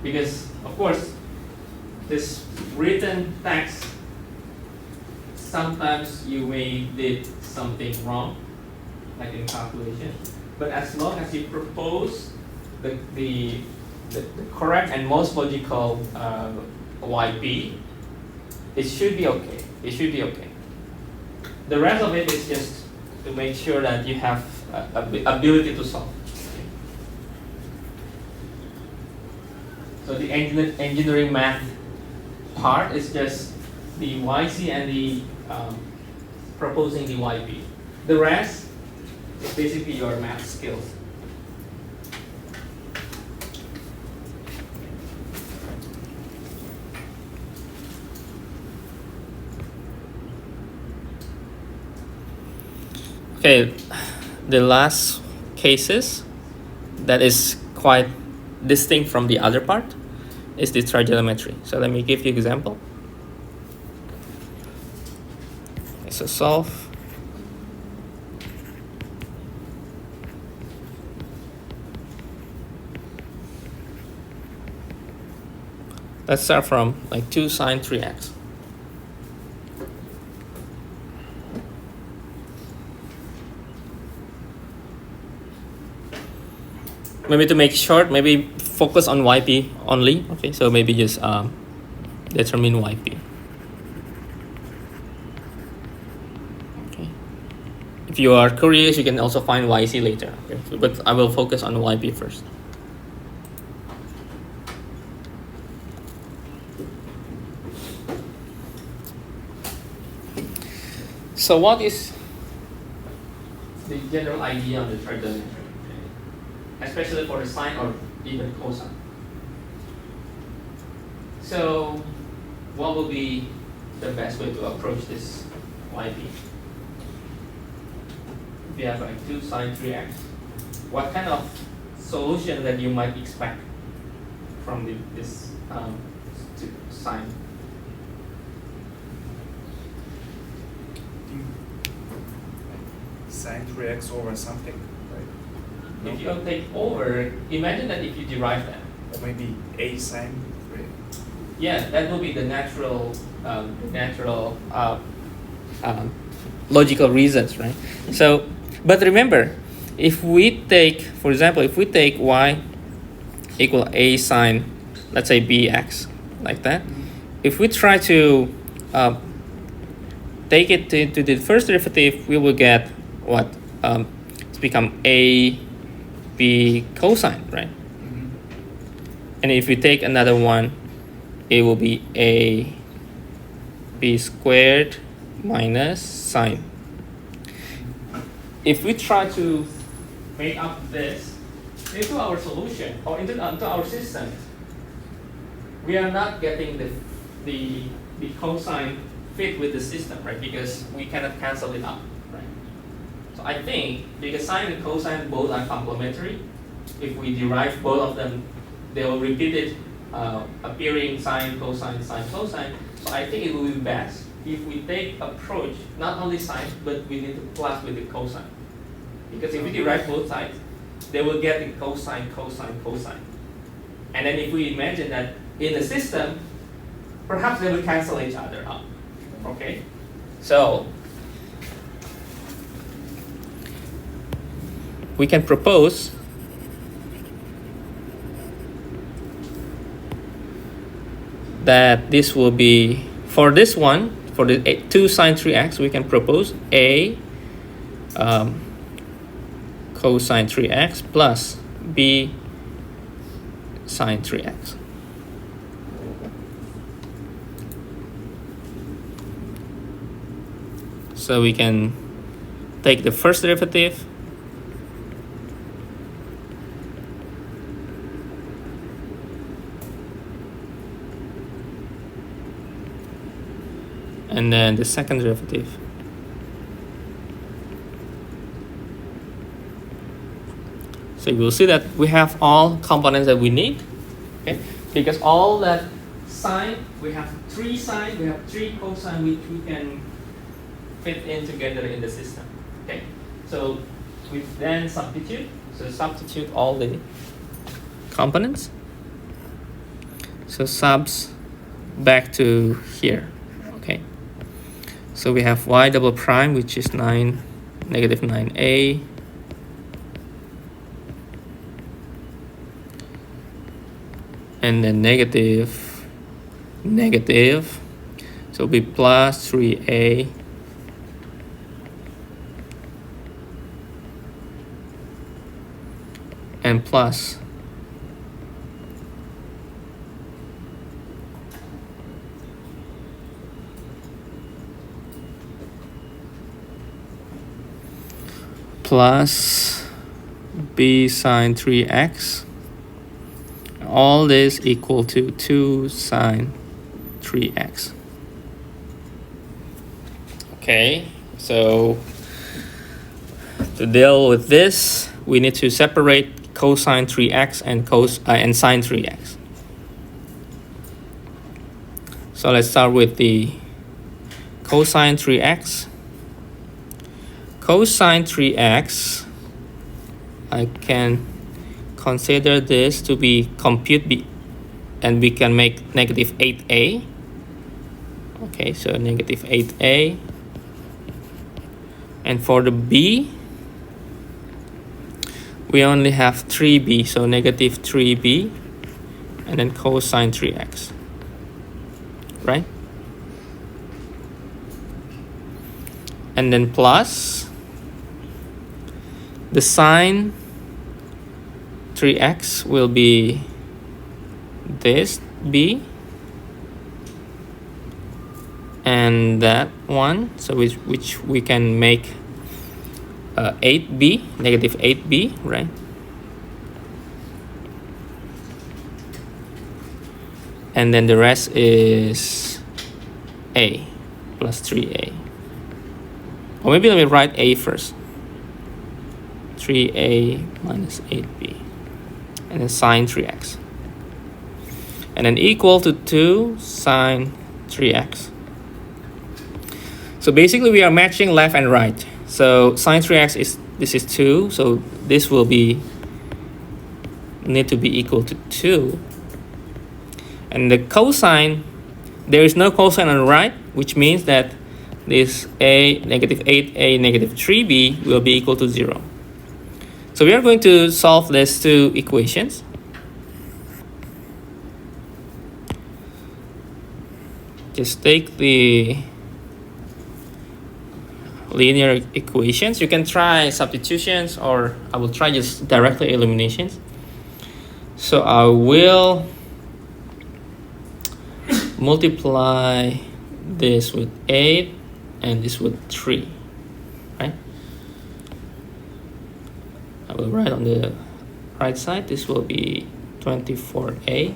Because of course, this written text, sometimes you may did something wrong, like in calculation. But as long as you propose the correct and most logical yp, it should be okay. It should be okay. the rest of it is just to make sure that you have ability to solve. So the engineering math part is just the YC and the proposing the YP. The rest is basically your math skills. Okay, the last cases that is quite distinct from the other part is the trigonometry. So let me give you an example. So solve. Let's start from like 2 sine 3x. Maybe to make short, maybe focus on YP only. Okay, so maybe just determine YP. Okay. If you are curious, you can also find YC later. Okay, but I will focus on YP first. So what is the general idea of the trigonometry? Especially for the sine or even cosine. So what will be the best way to approach this YP? If you have like 2 sine 3x, what kind of solution that you might expect from this sine? Sine 3x over something, right? If you take over, imagine that if you derive that. Or maybe a sine 3x. Yeah, that will be the natural logical reasons, right? So, but remember, if we take, for example, if we take y equal a sine, let's say bx, like that, if we try to take it to the first derivative, we will get what? It's become a b cosine, right? Mm-hmm. And if we take another one, it will be a b squared minus sine. If we try to make up this into our solution or into our system, we are not getting the cosine fit with the system, right? Because we cannot cancel it out, right? So I think because sine and cosine both are complementary, if we derive both of them, they will repeat it, appearing sine, cosine, sine, cosine. So I think it will be best if we take approach not only sine, but we need to plus with the cosine. Because if we derive both sides, they will get the cosine, cosine, cosine. And then if we imagine that in the system, perhaps they will cancel each other out. Okay? So we can propose that this will be, for this one, for the 2 sine 3x, we can propose a cosine 3x plus b sine 3x. So we can take the first derivative and then the second derivative. So you will see that we have all components that we need, okay? Because all that sine, we have 3 sine, we have 3 cosine, which we can fit in together in the system, okay? So we then substitute. So substitute all the components. So subs back to here, okay? So we have y double prime, which is negative 9a. And then negative, so it'll be plus 3a and plus plus b sine 3x. All this equal to 2 sine 3x. Okay, so to deal with this, we need to separate cosine 3x and sine 3x. So let's start with the cosine 3x. Cosine 3x, I can consider this to be compute b, and we can make negative 8a. Okay, so negative 8a. And for the b, we only have 3b, so negative 3b, and then cosine 3x, right? And then plus the sine 3x will be this b and that one, so which we can make 8b, negative 8b, right? And then the rest is a plus 3a. Or maybe let me write a first. 3a minus 8b. And then sine 3x. And then equal to 2 sine 3x. So basically we are matching left and right. So sine 3x is 2, so this will need to be equal to 2. And the cosine, there is no cosine on the right, which means that this a negative 8a negative 3b will be equal to 0. So we are going to solve these two equations. Just take the linear equations. You can try substitutions, or I will try just directly eliminations. So I will multiply this with 8 and this with 3, right? I will write on the right side, this will be 24a.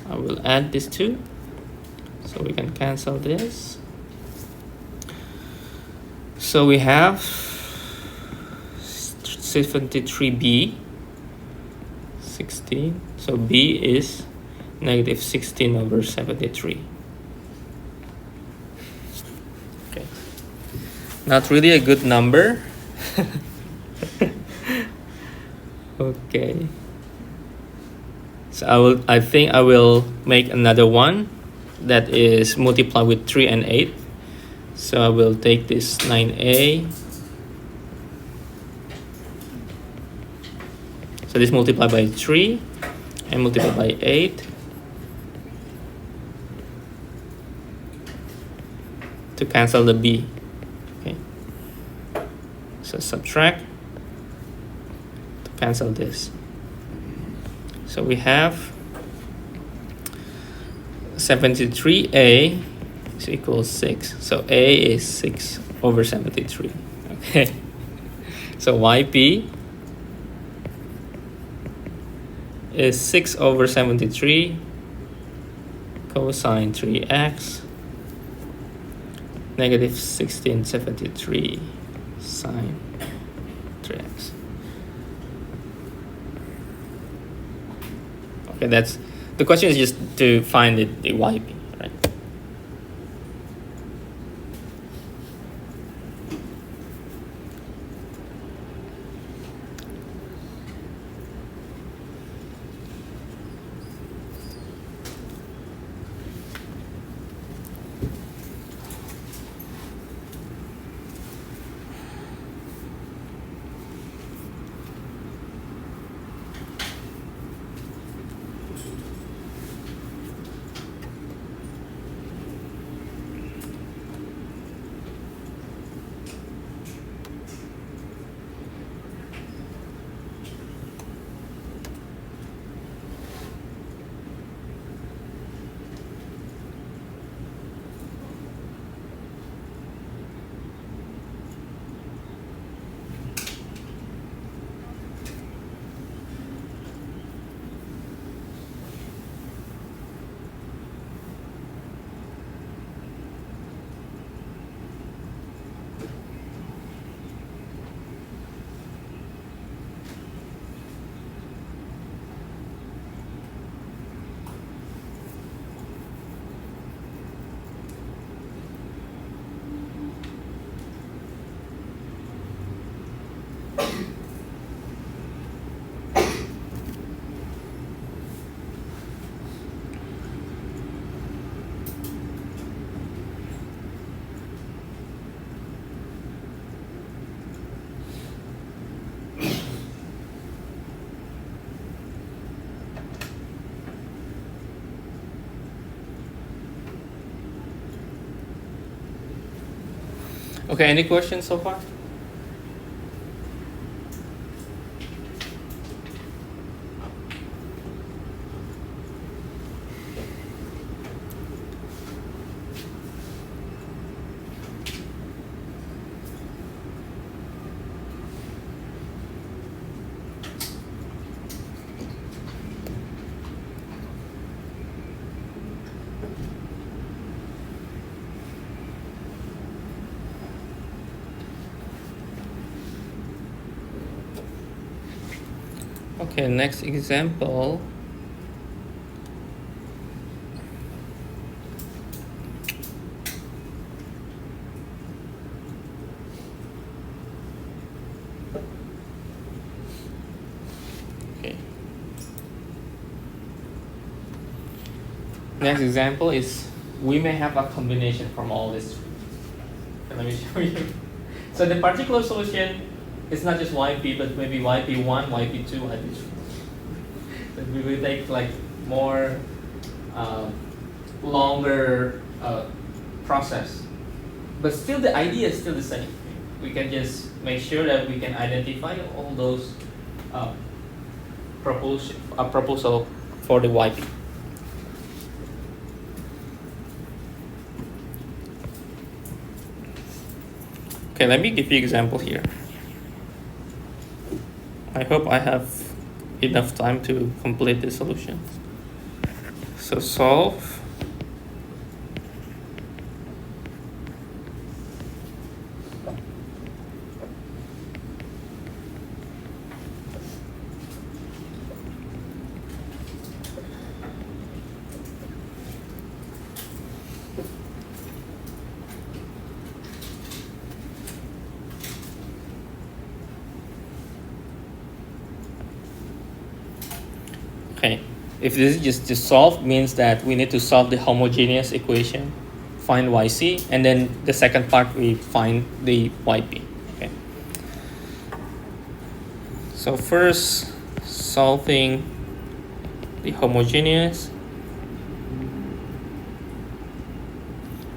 I will add this too, so we can cancel this. So we have 73b, 16. So b is negative 16 over 73. Okay, not really a good number. Okay. So I think I will make another one that is multiplied with 3 and 8. So I will take this 9a. So this multiplied by 3 and multiplied by 8 to cancel the b. Okay. So subtract to cancel this. So we have 73a is equals 6. So a is 6 over 73. Okay. So yp is 6 over 73 cosine 3x negative 1673 sine 3x. Okay, that's the question, is just to find the yp, right? Okay, any questions so far? Okay, next example. Okay. Next example is we may have a combination from all this. Let me show you. So the particular solution is not just YP, but maybe YP1, YP2, YP3. So we will take like more longer process. But still the idea is still the same. We can just make sure that we can identify all those proposal for the YP. Okay, let me give you an example here. I hope I have enough time to complete the solutions. So solve. Okay, if this is just to solve, means that we need to solve the homogeneous equation, find YC, and then the second part we find the YP. Okay. So first, solving the homogeneous,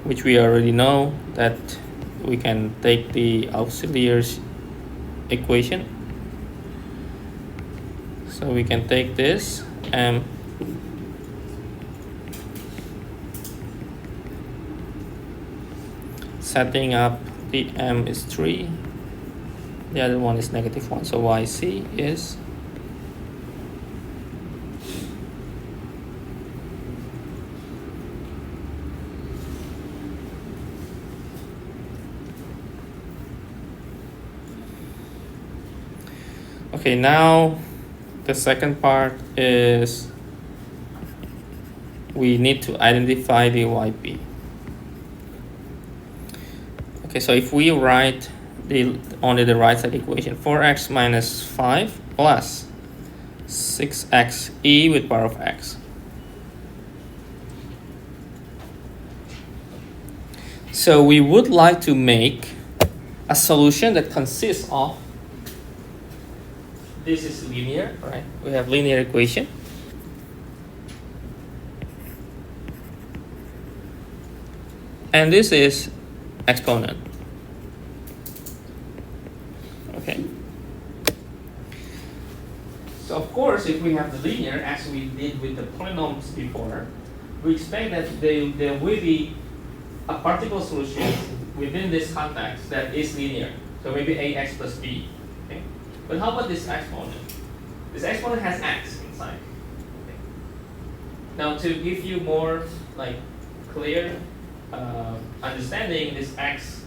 which we already know that we can take the auxiliary equation. So we can take this and setting up the m is 3, the other one is -1, so YC is okay. Now the second part is we need to identify the YP. Okay, so if we write only the right side equation, 4x minus 5 plus 6x e with power of x. So we would like to make a solution that consists of, this is linear, right? We have linear equation. And this is exponent. Okay. So of course, if we have the linear, as we did with the polynomials before, we expect that there will be a particular solution within this context that is linear. So maybe ax plus b. Okay. But how about this exponent? This exponent has x inside. Okay. Now to give you more like clear understanding this x,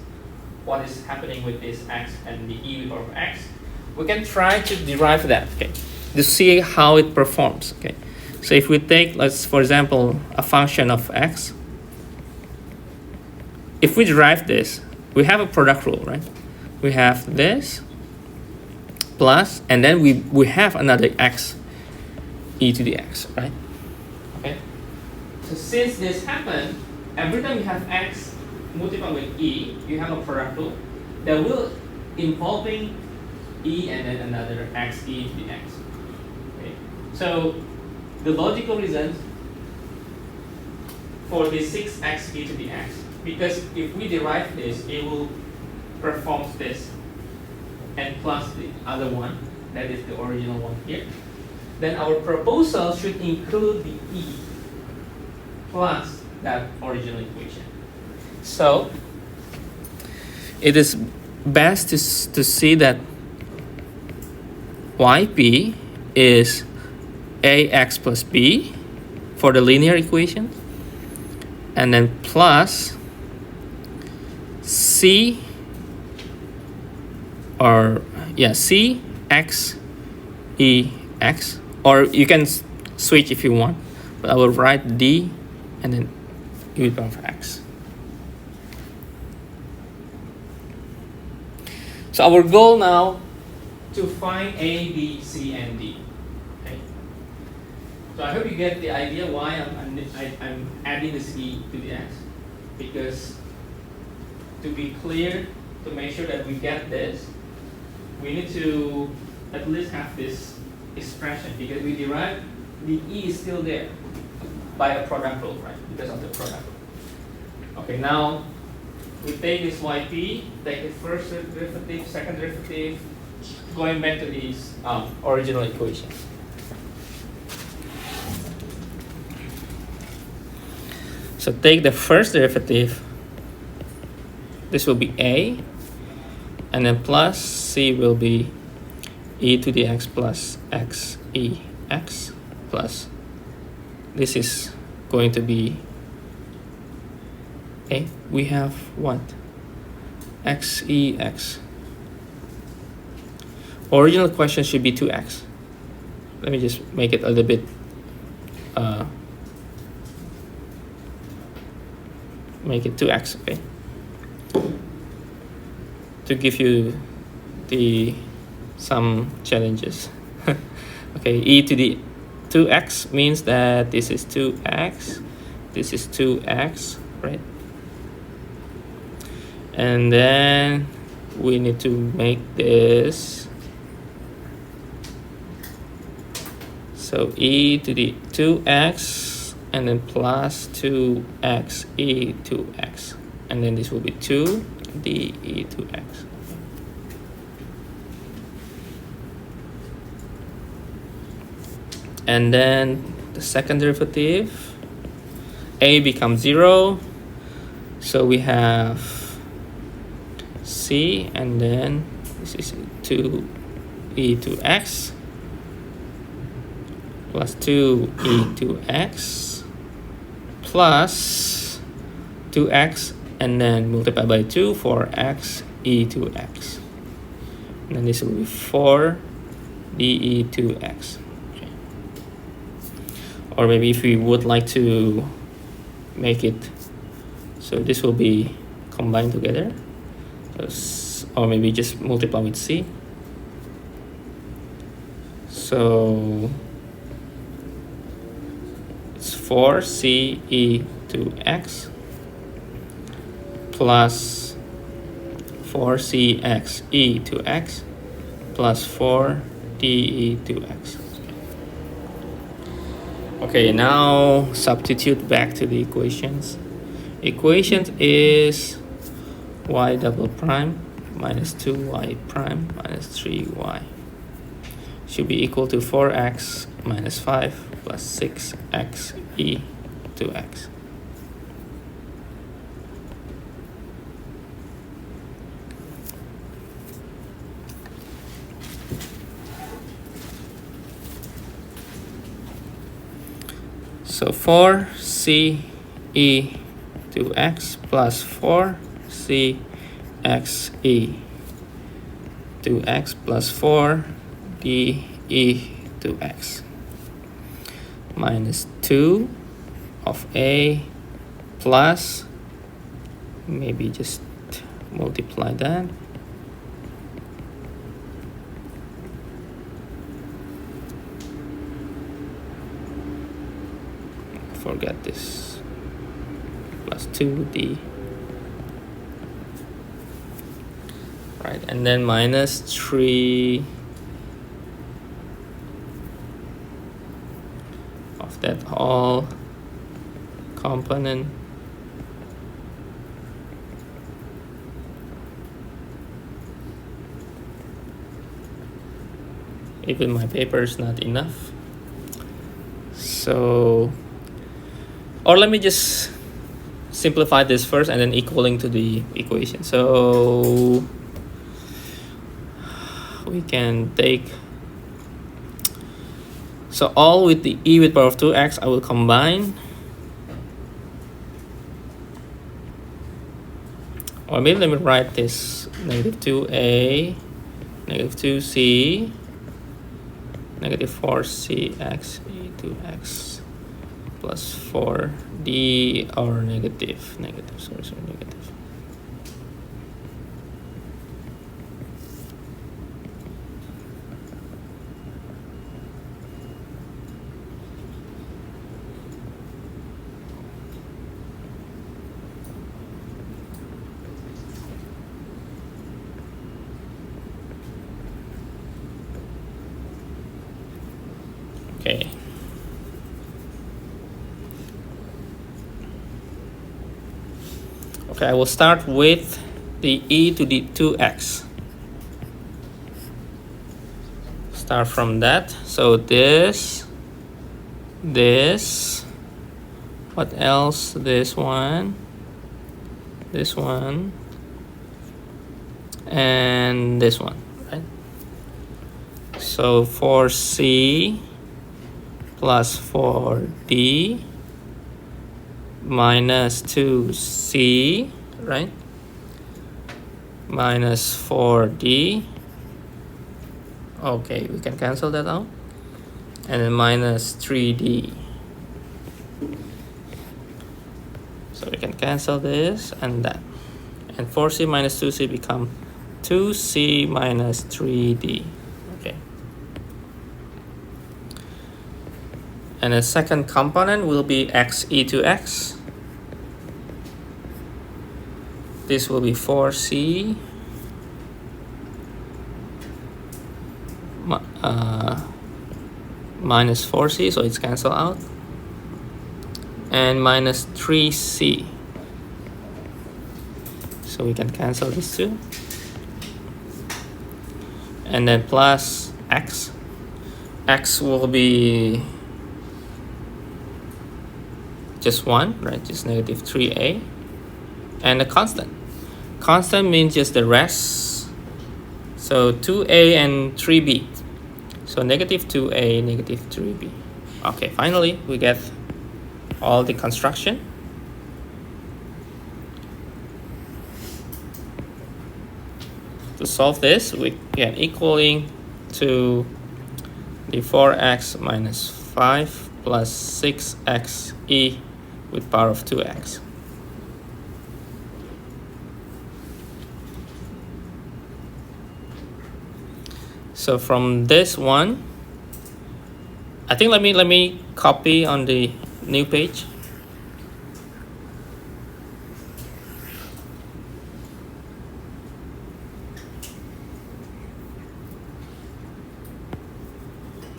what is happening with this x and the e with power of x, we can try to derive that, okay, to see how it performs. Okay, so if we take, let's for example, a function of x, if we derive this, we have a product rule, right? We have this plus, and then we have another x, e to the x, right? Okay, so since this happened, every time you have x multiplied with e, you have a product rule that will involving e and then another x e to the x. Okay. So the logical reason for the 6x e to the x, because if we derive this, it will performs this and plus the other one, that is the original one here, then our proposal should include the E plus that original equation. So it is best to see that YP is AX plus B for the linear equation, and then plus C C X E X, or you can switch if you want, but I will write D and then E power of X. So our goal now to find A, B, C, and D. Okay. So I hope you get the idea why I'm adding this E to the X, because to be clear, to make sure that we get this, we need to at least have this expression, because we derive the E is still there by a product rule, right? Because of the product rule. Okay, now we take this YP, take the first derivative, second derivative, going back to these original equation. So take the first derivative, this will be A, and then plus C will be E to the X plus X E X plus, this is going to be A. We have what? X E X. Original question should be 2x. Let me just make it a little bit make it 2x, okay, to give you some challenges. Okay, e to the 2x means that this is 2x, this is 2x, right? And then we need to make this, so e to the 2x and then plus 2x e to x, and then this will be 2 d e to x. And then the second derivative, a becomes 0, so we have c, and then this is 2 e to x plus 2 e to x plus 2x, and then multiply by 2 for x e to x, and then this will be 4 d e to x. Okay. Or maybe if we would like to make it so this will be combined together, or maybe just multiply with c, so it's 4c e to x plus 4cx e to x plus 4 d e to x. Okay, now substitute back to the equations. Equations is y double prime minus 2y prime minus 3y should be equal to 4x minus 5 plus 6x e to x. So 4c e to x plus 4c x e to x plus 4 d e to x minus 2 of a plus, maybe just multiply that, forget this, plus 2d, right, and then minus 3 of that whole component even my paper is not enough. So, or let me just simplify this first and then equaling to the equation. So we can take, so all with the e with power of 2x I will combine, or maybe let me write this negative 2a, negative 2c, negative 4c x e to x plus 4d, or negative, sorry, negative. Okay. Okay, I will start with the e to the 2x. Start from that. So this, what else? This one, and this one, right? So 4c plus 4d minus 2c, right? Minus 4d. Okay, we can cancel that out. And then minus 3d. So we can cancel this and that. And 4c minus 2c become 2c minus 3d. Okay. And the second component will be x e to x. This will be 4c minus 4c, so it's cancelled out, and minus 3c. So we can cancel this too. And then plus x. X will be just 1, right? Just negative 3a. And a constant. Constant means just the rest. So 2a and 3b. So negative 2a, negative 3b. Okay, finally we get all the construction. To solve this, we get equaling to the 4x minus 5 plus 6x e with power of 2x. So from this one, I think let me copy on the new page.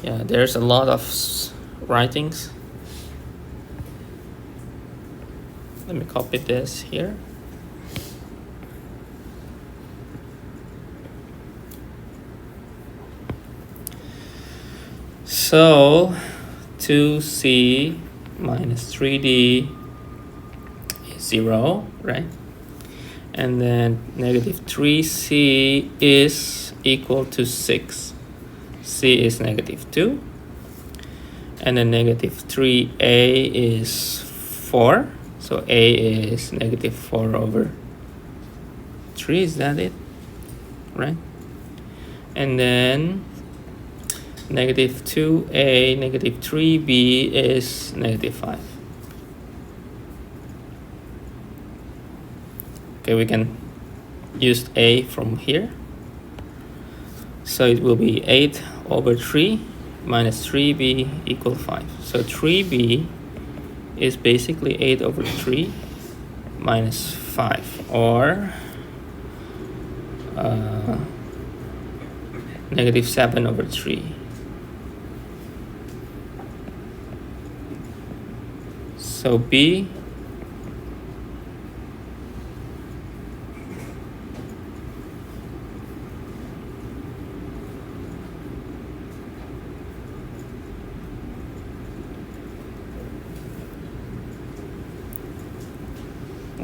Yeah, there's a lot of writings. Let me copy this here. So 2c minus 3d is 0, right? And then negative 3c is equal to 6. C is negative 2. And then negative 3a is 4. So a is negative 4 over 3. Is that it? Right? And then negative 2a, negative 3b is negative 5. Okay, we can use a from here. So it will be 8 over 3 minus 3b equal 5. So 3b is basically 8 over 3 minus 5, or negative 7 over 3. So B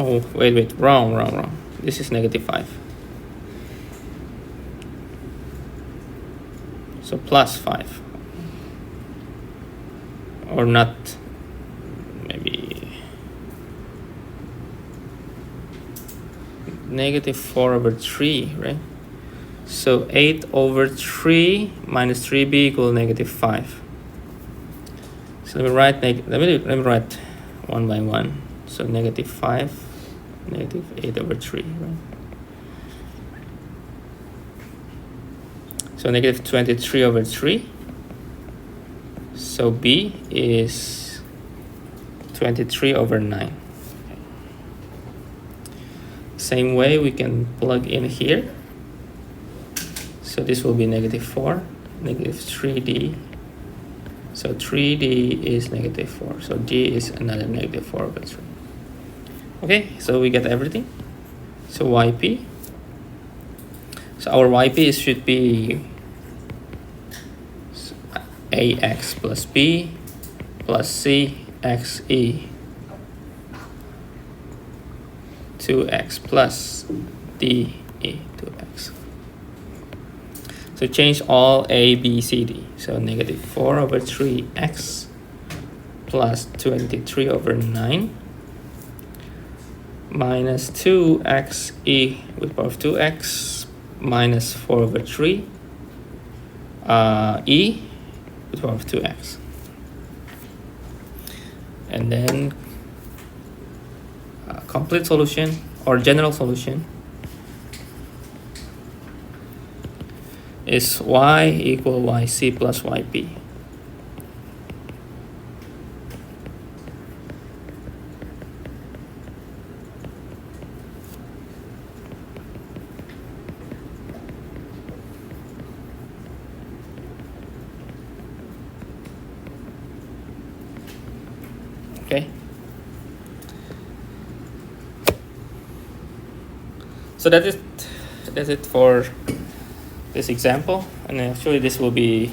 Oh, wait, wrong. This is -5. So +5. Or not, maybe -4/3, right? So 8/3 minus 3b equal -5. So let me write let me write one by one. So -5, -8/3, right? So -23/3. So b is 23/9. Same way we can plug in here. So this will be -4, -3d. So 3d is -4. So d is another -4/3. Okay, so we get everything. So yp. So our yp should be ax plus b plus c xe 2x plus d e 2x. So change all a, b, c, d. So -4/3x plus 23/9 minus 2x e with power of 2x minus 4/3 e with power of 2x. And then complete solution or general solution is y equal yc plus yp. Okay. So that's it for this example, and actually this will be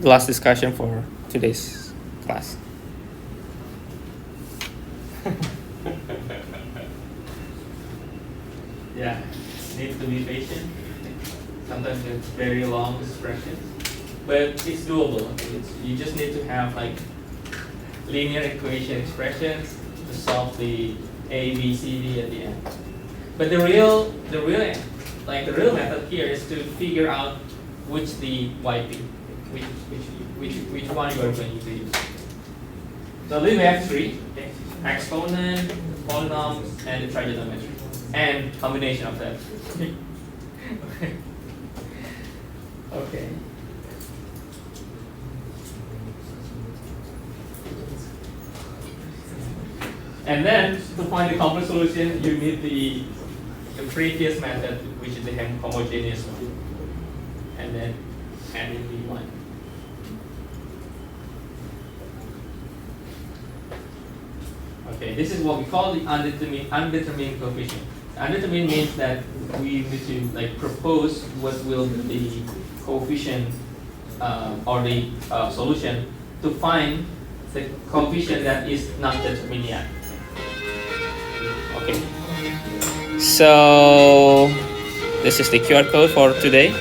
the last discussion for today's class. Yeah, need to be patient. Sometimes it's very long expressions, but it's doable. Okay? You just need to have like linear equation expressions to solve the a, b, c, d at the end. But the real method here is to figure out which the yp, which one you are going to use. So we have 3, okay? Exponent, polynomial, and the trigonometry, and combination of that. Okay. And then to find the complex solution, you need the previous method, which is the homogeneous one, and then add in the 1. Okay, this is what we call the undetermined coefficient. Undetermined means that we need to like propose what will be the coefficient or the solution to find the coefficient that is not determined yet. Okay. So this is the QR code for today.